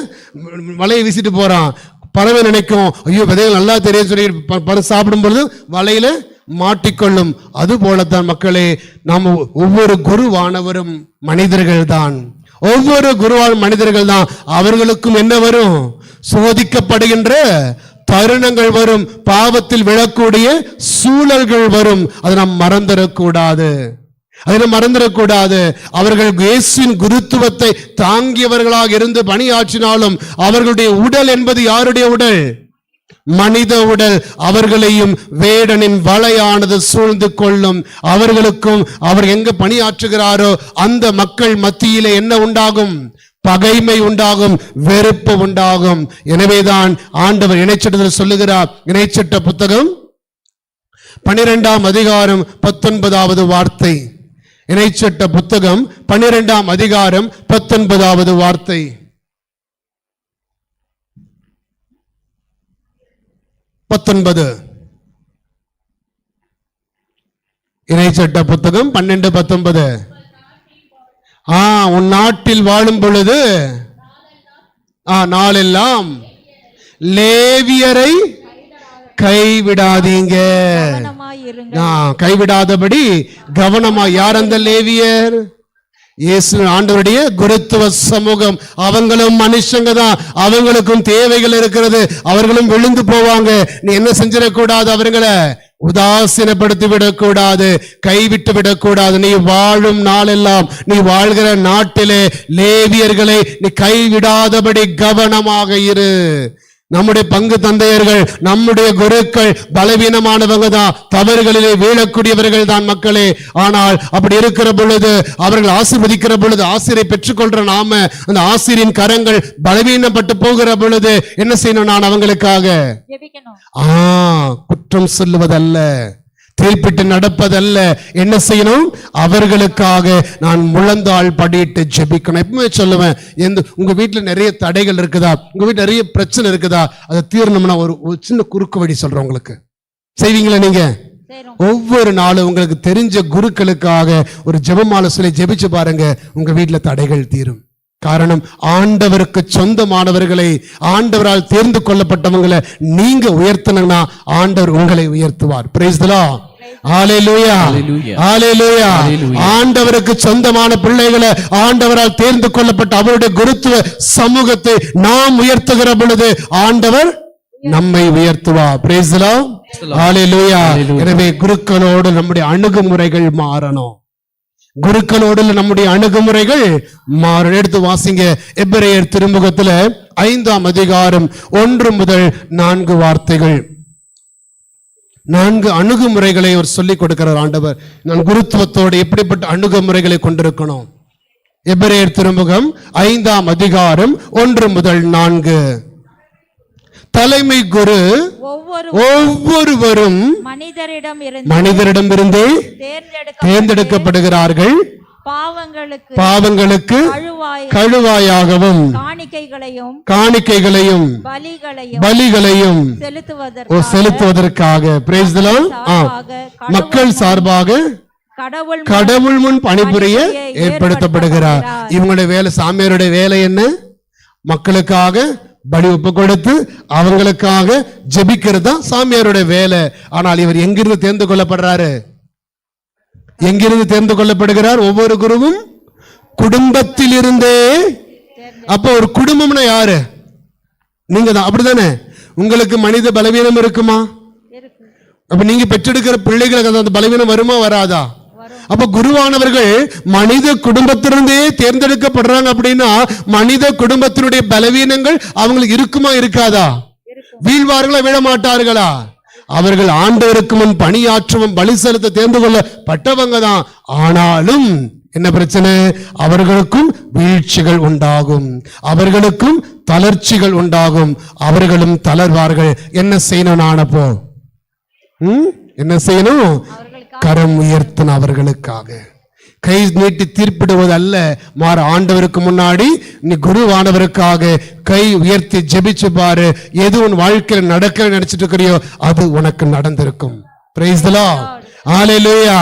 வலையை வீசிட்டு போறான். பறவை நினைக்கும், ஐயோ விதைகள் நல்லா தெரியும் சொல்லி பறவை சாப்பிடும் பொழுது வலையில மாட்டிக்கொள்ளும். அது போலத்தான் மக்களே, நாம் ஒவ்வொரு குருவானவரும் மனிதர்கள் தான். ஒவ்வொரு குருவான மனிதர்கள் தான். அவர்களுக்கும் என்ன வரும்? சோதிக்கப்படுகின்ற தருணங்கள் வரும், பாவத்தில் விழக்கூடிய சூழல்கள் வரும். அதை நாம் மறந்துடக்கூடாது. அவர்கள் இயேசுவின் குருத்துவத்தை தாங்கியவர்களாக இருந்து பணியாற்றினாலும் அவர்களுடைய உடல் என்பது யாருடைய உடல்? மனித உடல். அவர்களையும் வேடனின் வலையானது சூழ்ந்து கொள்ளும். அவர்களுக்கும் அவர் எங்க பணியாற்றுகிறாரோ அந்த மக்கள் மத்தியிலே என்ன உண்டாகும்? பகைமை உண்டாகும், வெறுப்பு உண்டாகும். எனவேதான் ஆண்டவர் இணைச்சட்டத்தில் சொல்லுகிறார். இணைச்சட்ட புத்தகம் 12ஆம் அதிகாரம் 19வது வார்த்தை. இணைச்சட்ட புத்தகம் 12ஆம் அதிகாரம் 19வது வார்த்தை. 19 இணைச்சட்ட புத்தகம் 12:19. உன் நாட்டில் வாழும் பொழுது நாளெல்லாம் லேவியரை கைவிடாதீங்க. கைவிடாதபடி கவனமா. யார் அந்த லேவியர்? இயேசு ஆண்டவருடைய குருத்துவ சமூகம். அவங்களும் மனுஷங்க தான், அவங்களுக்கும் தேவைகள் இருக்கிறது. அவர்களும் விழுந்து போவாங்க. நீ என்ன செஞ்சிடக்கூடாது? அவர்களை உதாசீனப்படுத்தி விடக்கூடாது, கைவிட்டு விடக்கூடாது. நீ வாழும் நாளெல்லாம், நீ வாழ்கிற நாட்டிலே லேவியர்களை நீ கைவிடாதபடி கவனமாக இரு. நம்முடைய பங்கு தந்தையர்கள், நம்முடைய குருக்கள் பலவீனமானவங்க தான், தவறுகளிலே வீழக்கூடியவர்கள் தான் மக்களே. ஆனால் அப்படி இருக்கிற பொழுது, அவர்கள் ஆசீர்வதிக்கிற பொழுது, ஆசிரியை பெற்றுக்கொள்ற நாம அந்த ஆசிரியின் கரங்கள் பலவீனப்பட்டு போகிற பொழுது என்ன செய்யணும்? நான் அவங்களுக்காக குற்றம் சொல்லுவதல்ல, தீர்ப்பிட்டு நடப்பதல்ல. என்ன செய்யணும்? அவர்களுக்காக நான் முழந்தாள் படிட்டு ஜெபிக்கணும். எப்பவுமே சொல்லுவேன், உங்க வீட்டுல நிறைய தடைகள் இருக்குதா, உங்க வீட்டுல நிறைய பிரச்சனை இருக்குதா, அதை தீரணும்னா ஒரு சின்ன குறுக்கு வழி சொல்றேன். உங்களுக்கு செய்வீங்களா? நீங்க ஒவ்வொரு நாளும் உங்களுக்கு தெரிஞ்ச குருக்களுக்காக ஒரு ஜெபமாலை சொல்லி ஜெபிச்சு பாருங்க, உங்க வீட்டுல தடைகள் தீரும். காரணம், ஆண்டவருக்கு சொந்தமானவர்களை, ஆண்டவரால் தேர்ந்து கொள்ளப்பட்டவங்களை நீங்க உயர்த்தினா ஆண்டவர் உங்களை உயர்த்துவார். Praise the lord. Hallelujah, hallelujah. ஆண்டவருக்கு சொந்தமான பிள்ளைகளை, ஆண்டவரால் தேர்ந்து கொள்ளப்பட்ட அவருடைய குருத்துவ சமூகத்தை நாம் உயர்த்துகிற பொழுது ஆண்டவர் நம்மை உயர்த்துவார். Praise the lord. ஹalleluya. எனவே குருக்களோடு நம்முடைய அணுகுமுறைகள் மாறணும். குருக்களோடு நம்முடைய அணுகுமுறைகள் மாறும். எடுத்து வாசிங்க எபிரேயர் திருமுகத்துல 5ஆம் அதிகாரம் 1 முதல் 4 வார்த்தைகள். 4 அணுகுமுறைகளை அவர் சொல்லிக் கொடுக்கிறார் ஆண்டவர். நான் குருத்துவத்தோடு எப்படிப்பட்ட அணுகுமுறைகளை கொண்டிருக்கணும். எபிரேயர் திருமுகம் 5ஆம் அதிகாரம் 1 முதல் 4. தலைமை குரு ஒவ்வொருவரும் மனிதரிடமிருந்தே தேர்ந்தெடுக்கப்படுகிறார்கள். பாவங்களுக்கு கழுவாயாகவும் காணிக்கைகளையும் பலிகளையும் செலுத்துவதற்காக மக்கள் சார்பாக கடவுள் முன் பணிபுரிய ஏற்படுத்தப்படுகிறார். இவங்களுடைய வேலை, சாமியாருடைய வேலை என்ன? மக்களுக்காக பலி ஒப்பு கொடுத்து அவங்களுக்காக ஜெபிக்கிறது தான் சாமியாருடைய வேலை. ஆனால் இவர் எங்கிருந்து தேர்ந்து கொள்ளப்படுறாரு? எங்கிருந்து தேர்ந்து கொள்ளப்படுகிறார்? ஒவ்வொரு குருவும் குடும்பத்தில் இருந்தே. அப்ப ஒரு குடும்பம்னா யாரு? நீங்க தான், அப்படிதானே? உங்களுக்கு மனித பலவீனம் இருக்குமா? அப்ப நீங்க பெற்றெடுக்கிற பிள்ளைகளுக்கு அந்த பலவீனம் வருமா வராதா? அப்ப குருவானவர்கள் மனித குடும்பத்திலிருந்தே தேர்ந்தெடுக்கப்படுறாங்க. அப்படின்னா மனித குடும்பத்தினுடைய பலவீனங்கள் அவங்களுக்கு இருக்குமா இருக்காதா? வீழ்வார்களா விழ மாட்டார்களா? அவர்கள் ஆண்டவருக்கு முன் பணியாற்றவும் பலி செலுத்த தேர்ந்து கொள்ளப்பட்டவங்க தான். ஆனாலும் என்ன பிரச்சனை? அவர்களுக்கும் வீழ்ச்சிகள் உண்டாகும், அவர்களுக்கும் தளர்ச்சிகள் உண்டாகும், அவர்களும் தளர்வார்கள். என்ன செய்யணும்? நானப்போ என்ன செய்யணும்? கரம் உயர்த்தின அவர்களுக்காக கை நீட்டி தீர்ப்பிடுவது அல்ல, மாற ஆண்டவருக்கு முன்னாடி நீ குருவானவருக்காக கை உயர்த்தி ஜெபிச்சு பாரு. எது உன் வாழ்க்கையில் நடக்க நினைச்சிட்டு இருக்கிறியோ அது உனக்கு நடந்திருக்கும். Price the lord. ஹalleluya,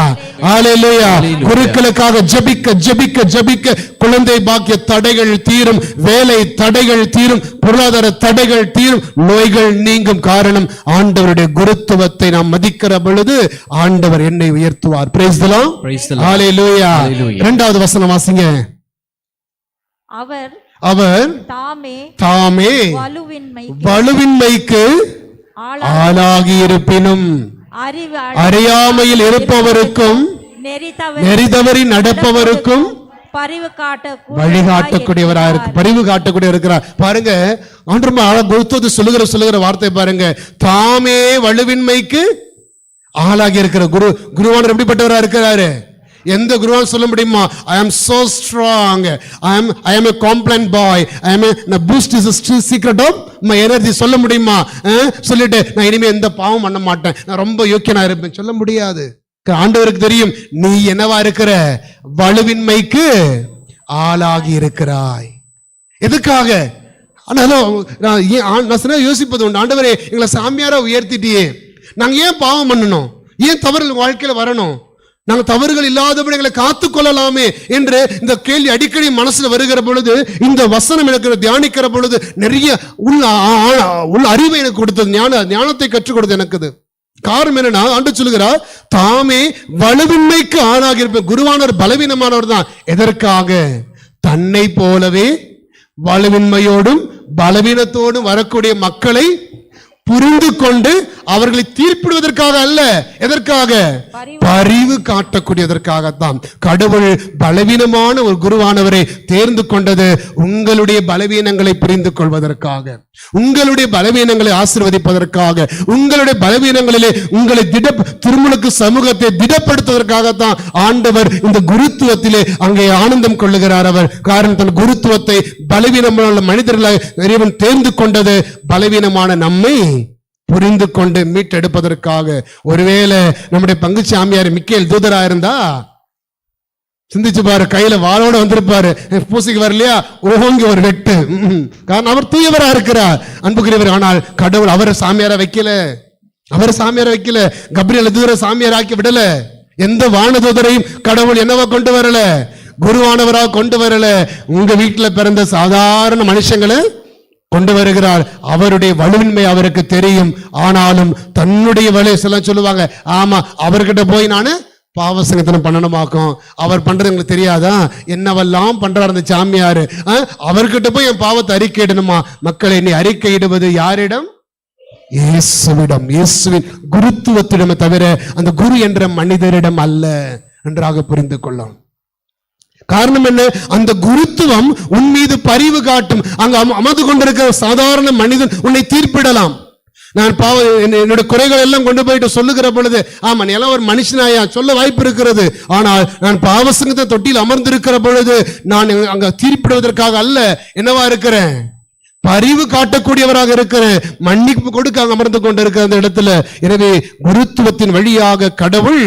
ஹalleluya. குருக்களுக்காக ஜெபிக்க ஜெபிக்க ஜெபிக்க குழந்தை பாக்கிய தடைகள் தீரும், வேலை தடைகள் தீரும், பொருளாதார தடைகள் தீரும், நோய்கள் நீங்கும். காரணம் ஆண்டவருடைய குருத்துவத்தை நாம் மதிக்கிற பொழுது ஆண்டவர் என்னை உயர்த்துவார். Praise the lord. ஹalleluya. இரண்டாவது வசனம் வாசிங்க. அவர் தாமே வலுவின்மைக்கு ஆளாகி இருப்பினும் அறியாமையில் இருப்பவருக்கும் நெறிதவறி நடப்பவருக்கும் வழிகாட்டக்கூடியவராக இருக்கு, பரிவு காட்டக்கூடிய இருக்கிறார். பாருங்க, ஆண்டவர் சொல்லுகிற வார்த்தை பாருங்க. தாமே வலுவின்மைக்கு ஆளாகி இருக்கிற குருவானவர் எப்படிப்பட்டவராக இருக்கிறாரு? எந்த குருவான் சொல்ல முடியுமா? I am so strong, I am a compliant boy, I am a boost is a secret of my energy. சொல்ல முடியுமா? சொல்லிட்டு நான் இனிமே எந்த பாவம் பண்ண மாட்டேன், நான் ரொம்ப யோக்கியனா இருப்பேன் சொல்ல முடியாது. ஆண்டவருக்கு தெரியும் நீ என்னவா இருக்கிற, வலுவின்மைக்கு ஆளாகி இருக்கிறாய். எதுக்காக? ஆனாலும் நான் யோசிப்பது உண்டு, ஆண்டவரே எங்களை சாமியாரா உயர்த்திட்டியே, நாங்க ஏன் பாவம் பண்ணணும்? ஏன் தவறு வாழ்க்கையில வரணும்? நாங்கள் தவறுகள் இல்லாதபடி எங்களை காத்துக் கொள்ளலாமே என்று இந்த கேள்வி அடிக்கடி மனசுல வருகிற பொழுது, இந்த வசனம் எனக்கு தியானிக்கிற பொழுது நிறைய உள்ள அறிவை எனக்கு கொடுத்தது, ஞானத்தை கற்றுக் கொடுத்தது எனக்கு. காரணம் என்னன்னா, ஆண்டவர் சொல்லுகிறார் தாமே வலுவின்மைக்கு ஆளாகி இருப்ப. குருவானவர் பலவீனமானவர் தான். எதற்காக? தன்னை போலவே வலுவின்மையோடும் பலவீனத்தோடும் வரக்கூடிய மக்களை புரிந்து கொண்டு அவர்களை தீர்ப்பிடுவதற்காக அல்ல. எதற்காக? பரிவு காட்டக்கூடியதற்காகத்தான். கடவுள் பலவீனமான ஒரு குருவானவரை தேர்ந்து கொண்டது உங்களுடைய பலவீனங்களை புரிந்து கொள்வதற்காக, உங்களுடைய பலவீனங்களை ஆசீர்வதிப்பதற்காக, உங்களுடைய பலவீனங்களிலே உங்களை திருமுழுக்கு சமூகத்தை திடப்படுத்துவதற்காகத்தான் ஆண்டவர் இந்த குருத்துவத்திலே அங்கே ஆனந்தம் கொள்ளுகிறார். அவர் காரணம் தன் குருத்துவத்தை பலவீனமான மனிதர்களை இறைவன் தேர்ந்து கொண்டது பலவீனமான நம்மை புரிந்து கொண்டு மீட்டெடுப்பதற்காக. ஒருவேளை நம்முடைய பங்கு சாமியார் மிக்கேல் தூதரா இருந்தா சிந்திச்சு பாரு, கையில வாளோட வந்திருப்பாரு, பூசிக்கு வரலையா ஓங்கி ஒரு வெட்டு. காரணம் அவர் தூயவரா இருக்கிறார், அன்புக்குரியவர். ஆனால் கடவுள் அவரை சாமியார வைக்கல, கப்ரியேல் தூதரை சாமியார் ஆக்கி விடல. எந்த வானதூதரையும் கடவுள் என்னவா கொண்டு வரல, குருவானவரா கொண்டு வரல. உங்க வீட்டுல பிறந்த சாதாரண மனுஷங்களை கொண்டு வருகிறார். அவருடைய வலுவின்மை அவருக்கு தெரியும். ஆனாலும் தன்னுடைய வலு சொல்லுவாங்க, ஆமா அவர்கிட்ட போய் நானு பாவசங்கத்தனம் பண்ணணுமாக்கும், அவர் பண்றது எங்களுக்கு தெரியாதா, என்னவெல்லாம் பண்றாரு அந்த சாமியாரு, அவர்கிட்ட போய் என் பாவத்தை அறிக்கையிடணுமா? மக்களை நீ அறிக்கையிடுவது யாரிடம்? இயேசுவிடம், இயேசுவின் குருத்துவத்திடமே தவிர அந்த குரு என்ற மனிதரிடம் அல்ல என்றாக புரிந்து கொள்ளும். காரணம் என்ன? அந்த குருத்துவம் உன் மீது பரிவு காட்டும். அங்க அமர்ந்து கொண்டிருக்கிற சாதாரண மனிதன் உன்னை தீர்ப்பிடலாம். நான் என்னோட குறைகள் எல்லாம் கொண்டு போயிட்டு சொல்லுகிற பொழுது, ஆமா நீ எல்லாம் ஒரு மனுஷனாயா சொல்ல வாய்ப்பு இருக்கிறது. ஆனால் நான் பாவசங்கத்தை தொட்டில் அமர்ந்திருக்கிற பொழுது நான் அங்க தீர்ப்பிடுவதற்காக அல்ல, என்னவா இருக்கிறேன்? பரிவு காட்டக்கூடியவராக இருக்கிறேன். மன்னிப்பு கொடுக்க அமர்ந்து கொண்டிருக்கிற அந்த இடத்துல. எனவே குருத்துவத்தின் வழியாக கடவுள்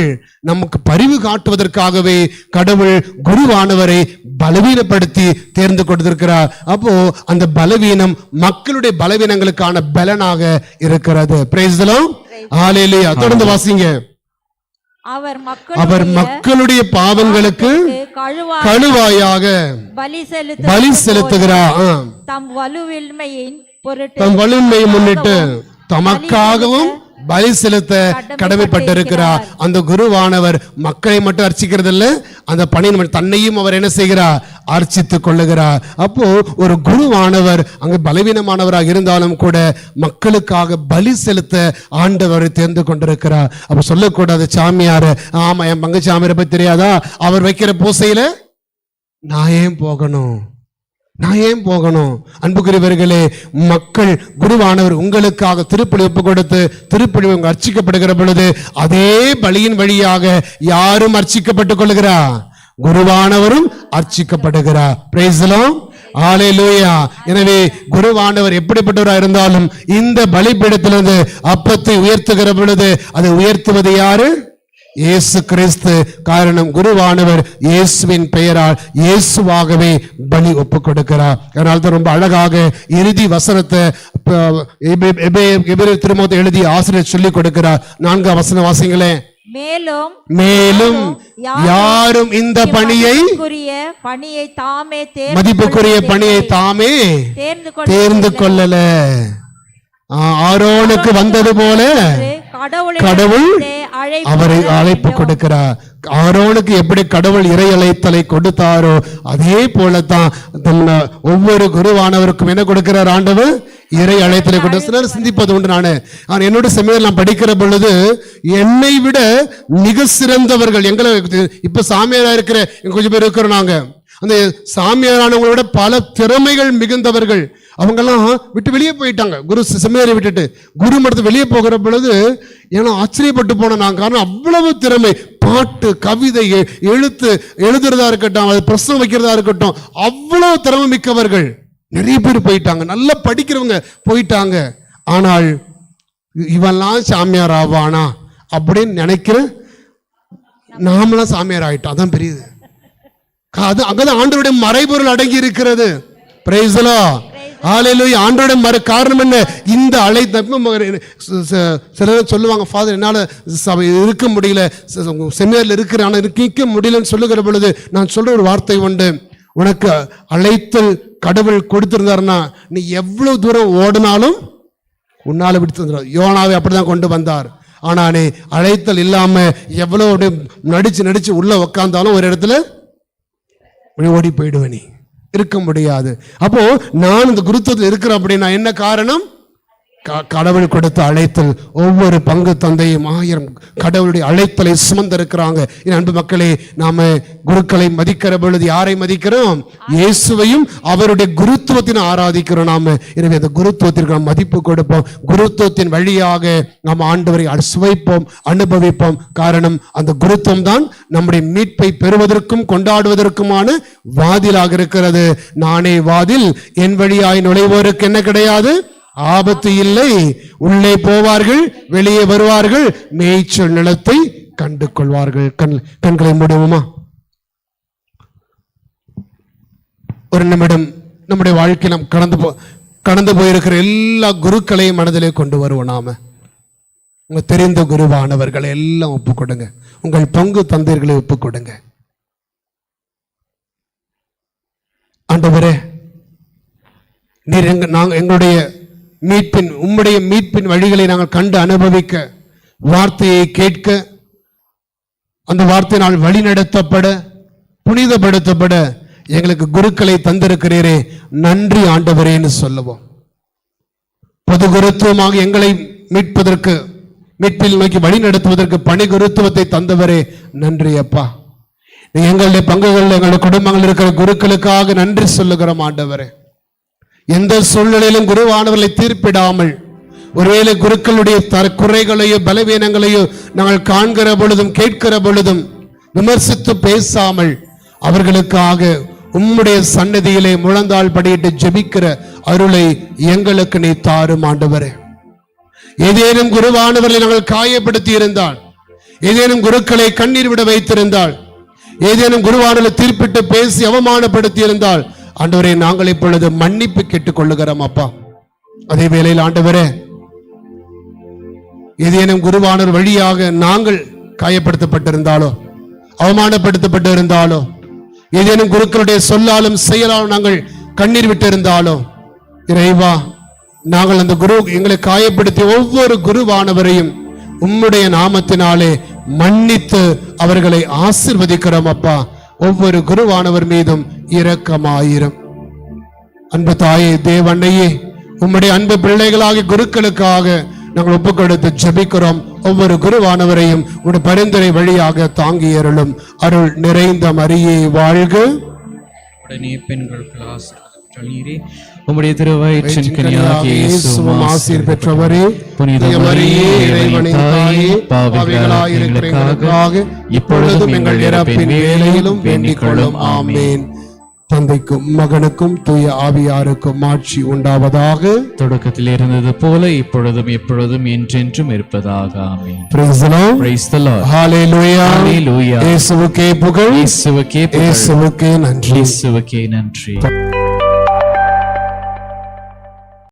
நமக்கு பரிவு காட்டுவதற்காகவே கடவுள் குருவானவரை பலவீனப்படுத்தி தேர்ந்து கொடுத்திருக்கிறார். அப்போ அந்த பலவீனம் மக்களுடைய பலவீனங்களுக்கான பலனாக இருக்கிறது. பிரைஸ் தி லார்ட், ஹalleluya. தொடர்ந்து வாசிங்க. அவர் மக்களுடைய பாவங்களுக்கு கழுவாயாக பலி செலுத்துகிறார். தம் வலுவின்மையின் முன்னிட்டு தமக்காகவும் பலி செலுத்த கடமைப்பட்டிருக்கிறார். அந்த குருவானவர் மக்களை மட்டும் அர்ச்சிக்கிறது இல்ல, அந்த பணியை தன்னையும் அவர் என்ன செய்கிறார்? அர்ச்சித்துக் கொள்ளுகிறார். அப்போ ஒரு குருவானவர் அங்கு பலவீனமானவராக இருந்தாலும் கூட மக்களுக்காக பலி செலுத்த ஆண்டவர் தேர்ந்து கொண்டிருக்கிறார். அப்ப சொல்லக்கூடாது சாமியார், ஆமா என் பங்கு சாமியாரை பத்தி தெரியாதா, அவர் வைக்கிற பூசையில நான் ஏன் போகணும்? அன்புக்குரியவர்களே, மக்கள் குருவானவர் உங்களுக்காக திருப்பலி ஒப்பு கொடுத்து திருப்பலி அர்ச்சிக்கப்படுகிற பொழுது அதே பலியின் வழியாக யாரும் அர்ச்சிக்கப்பட்டுக் கொள்கிறார்? குருவானவரும் அர்ச்சிக்கப்படுகிறார். Price the lord, hallelujah. எனவே குருவானவர் எப்படிப்பட்டவராக இருந்தாலும் இந்த பலிபீடத்திலிருந்து அப்பத்தை உயர்த்துகிற பொழுது அதை உயர்த்துவது யாரு? இயேசு கிறிஸ்து. காரணம் குருவானவர் இயேசுவின் பெயரால் இயேசுவாகவே பலி ஒப்பு கொடுக்கிறார். அதனால தான் ரொம்ப அழகாக இறுதி வசனத்தை எபிரேயர் திருமுகத்தை எழுதி ஆசிரியர் சொல்லிக் கொடுக்கிறார். 4ஆம் வசனம் வாசிங்களே. மேலும் யாரும் இந்த மதிப்புக்குரிய பணியை தாமே தேர்ந்து கொள்ளல. ஆரோனுக்கு வந்தது போல கடவுள் அவரை அழைப்பு கொடுக்கிறார். ஆரோனுக்கு எப்படி கடவுள் இறை அழைத்தலை கொடுத்தாரோ அதே போலதான் ஒவ்வொரு குருவானவருக்கும் என்ன கொடுக்கிறார்? ஆண்டவர் இறை அழைத்தலை கொடுத்து சிந்திப்பது உண்டு. நான் என்னோட செமினார் நான் படிக்கிற பொழுது என்னை விட மிக சிறந்தவர்கள் எங்களை இப்ப சாமியாரா இருக்கிற கொஞ்சம் பேர் இருக்கிறோம். நாங்க அந்த சாமியாரானவங்களோட பல திறமைகள் மிகுந்தவர்கள் அவங்கெல்லாம் விட்டு வெளியே போயிட்டாங்க. குரு செமினாரை விட்டுட்டு குரு மடத்தை வெளியே போகிற பொழுது ஏன்னா ஆச்சரியப்பட்டு போனேன் நான். காரணம் அவ்வளவு திறமை, பாட்டு, கவிதை, எழுதுறதா இருக்கட்டும், அது பிரசவம் வைக்கிறதா இருக்கட்டும், அவ்வளவு திறமை மிக்கவர்கள் நிறைய பேர் போயிட்டாங்க. நல்லா படிக்கிறவங்க போயிட்டாங்க. ஆனால் இவெல்லாம் சாமியார் ஆவானா அப்படின்னு நினைக்கிற நாமெல்லாம் சாமியார் ஆயிட்டோம். அதான் பெரியது. அது அங்கதான் ஆண்டவருடைய மறைபொருள் அடங்கி இருக்கிறது. பிரைஸ் தி லார்ட், ஹalleluya. ஆண்டவருடைய காரணம் என்ன? இந்த சிலர் சொல்லுவாங்க, ஃபாதர் என்னால இருக்க முடியல, செமினார்ல இருக்கிற ஆனா இருக்க முடியலன்னு சொல்லுகிற பொழுது நான் சொல்ற ஒரு வார்த்தை உண்டு. உனக்கு அழைத்தல் கடவுள் கொடுத்திருந்தாருன்னா நீ எவ்வளவு தூரம் ஓடினாலும் உன்னால விடுத்து. யோனாவை அப்படிதான் கொண்டு வந்தார். ஆனா நீ அழைத்தல் இல்லாம எவ்வளவு நடிச்சு உள்ள உக்காந்தாலும் ஒரு இடத்துல ஓடி போயிடுவேன், நீ இருக்க முடியாது. அப்போ நான் இந்த குருத்துவத்தில் இருக்கிறேன் அப்படின்னா என்ன காரணம்? கடவுள் கொடுத்த அழைத்தல். ஒவ்வொரு பங்கு தந்தையும் 1000 கடவுளுடைய அழைத்தலை சுமந்திருக்கிறாங்க. அன்பு மக்களே, நாம குருக்களை மதிக்கிற பொழுது யாரை மதிக்கிறோம்? இயேசுவையும் அவருடைய குருத்துவத்தினை ஆராதிக்கிறோம் நாம. எனவே அந்த குருத்துவத்திற்கு நாம் மதிப்பு கொடுப்போம். குருத்துவத்தின் வழியாக நாம் ஆண்டவரை சுவைப்போம், அனுபவிப்போம். காரணம் அந்த குருத்துவம் தான் நம்முடைய மீட்பை பெறுவதற்கும் கொண்டாடுவதற்குமான வாதிலாக இருக்கிறது. நானே வாதில், என் வழியாய் நுழைவோருக்கு என்ன கிடையாது? ஆபத்து இல்லை. உள்ளே போவார்கள், வெளியே வருவார்கள், மேய்ச்சல் நிலத்தை கண்டு கொள்வார்கள். கண்களை மூடுவோமா? ஒரு நிமிடம் நம்முடைய வாழ்க்கை நாம் கடந்து போயிருக்கிற எல்லா குருக்களையும் மனதிலே கொண்டு வருவோம். நாம உங்க தெரிந்த குருவானவர்களை எல்லாம் ஒப்பு கொடுங்க. உங்கள் பங்கு தந்தையர்களை ஒப்பு கொடுங்க. ஆண்டவரே, நீர் எங்களுடைய உம்முடைய மீட்பின் வழிகளை நாங்கள் கண்டு அனுபவிக்க, வார்த்தையை கேட்க, அந்த வார்த்தையினால் வழி நடத்தப்பட, புனிதப்படுத்தப்பட எங்களுக்கு குருக்களை தந்திருக்கிறீரே, நன்றி ஆண்டவரேன்னு சொல்லுவோம். பொது குருத்துவமாக எங்களை மீட்பதற்கு, மீட்பில் நோக்கி வழி நடத்துவதற்கு பணி குருத்துவத்தை தந்தவரே நன்றி அப்பா. எங்களுடைய பங்குகள் எங்களுடைய குடும்பங்கள் இருக்கிற குருக்களுக்காக நன்றி சொல்லுகிறோம் ஆண்டவரே. எந்த சூழ்நிலையிலும் குருவானவர்களை தீர்ப்பிடாமல், ஒருவேளை குருக்களுடைய குறைகளையோ பலவீனங்களையோ நாங்கள் காண்கிற பொழுதும் கேட்கிற பொழுதும் விமர்சித்து பேசாமல் அவர்களுக்காக உம்முடைய சன்னதியிலே முழந்தாள் படியிட்டு ஜெபிக்கிற அருளை எங்களுக்கு நீ தாரும் ஆண்டவரே. ஏதேனும் குருவானவர்களை நாங்கள் காயப்படுத்தி இருந்தால், ஏதேனும் குருக்களை கண்ணீர் விட வைத்திருந்தால், ஏதேனும் குருவானவர்களை தீர்ப்பிட்டு பேசி அவமானப்படுத்தி இருந்தால் ஆண்டவரே, நாங்கள் இப்பொழுது மன்னிப்பு கேட்டுக் கொள்ளுகிறோம் அப்பா. அதே வேளையில் ஆண்டவரே, ஏதேனும் குருவானவர் வழியாக நாங்கள் காயப்படுத்தப்பட்டிருந்தாலோ அவமானப்படுத்தப்பட்டு இருந்தாலோ, ஏதேனும் குருக்களுடைய சொல்லாலும் செயலாலும் நாங்கள் கண்ணீர் விட்டு இருந்தாலோ, இறைவா, நாங்கள் அந்த குரு எங்களை காயப்படுத்திய ஒவ்வொரு குருவானவரையும் உம்முடைய நாமத்தினாலே மன்னித்து அவர்களை ஆசீர்வதிக்கிறோம் அப்பா. ஒவ்வொரு குருவானவர் மீதும் இரக்கமாயிரும். அன்பு தாயே, தேவன்னையே, உம்முடைய அன்பு பிள்ளைகளாகிய குருக்களுக்காக நாங்கள் ஒப்புக் கொடுத்து ஜெபிக்கிறோம். ஒவ்வொரு குருவானவரையும் உங்களுடைய பரிந்துரை வழியாக தாங்கி அருளும். அருள் நிறைந்த மரியே வாழ்க. உடனே பெண்களுக்கு ஆசீர்வாதம் நீரே, உம்முடைய திருவயிற்றின் கனியாகிய இயேசுவும் ஆசீர் பெற்றவரே. புனித மரியே, இறைவனின் தாயே, பாவிகளாய் இருக்கிற எங்களுக்காக இப்பொழுதும் எங்கள் இறப்பின் வேளையிலும் வேண்டிக் கொள்ளும். ஆமென். தந்தைக்கும் மகனுக்கும் தூய ஆவியாருக்கும் ஆட்சி உண்டாவதாக. தொடக்கத்தில் இருந்தது போல இப்பொழுதும் எப்பொழுதும் என்றென்றும் இருப்பதாக. ஆமென். Praise the Lord. Praise the Lord. Hallelujah. Hallelujah. இயேசுவுக்கே புகழ். இயேசுவுக்கே புகழ். இயேசுவுக்கே நன்றி. இயேசுவுக்கே நன்றி.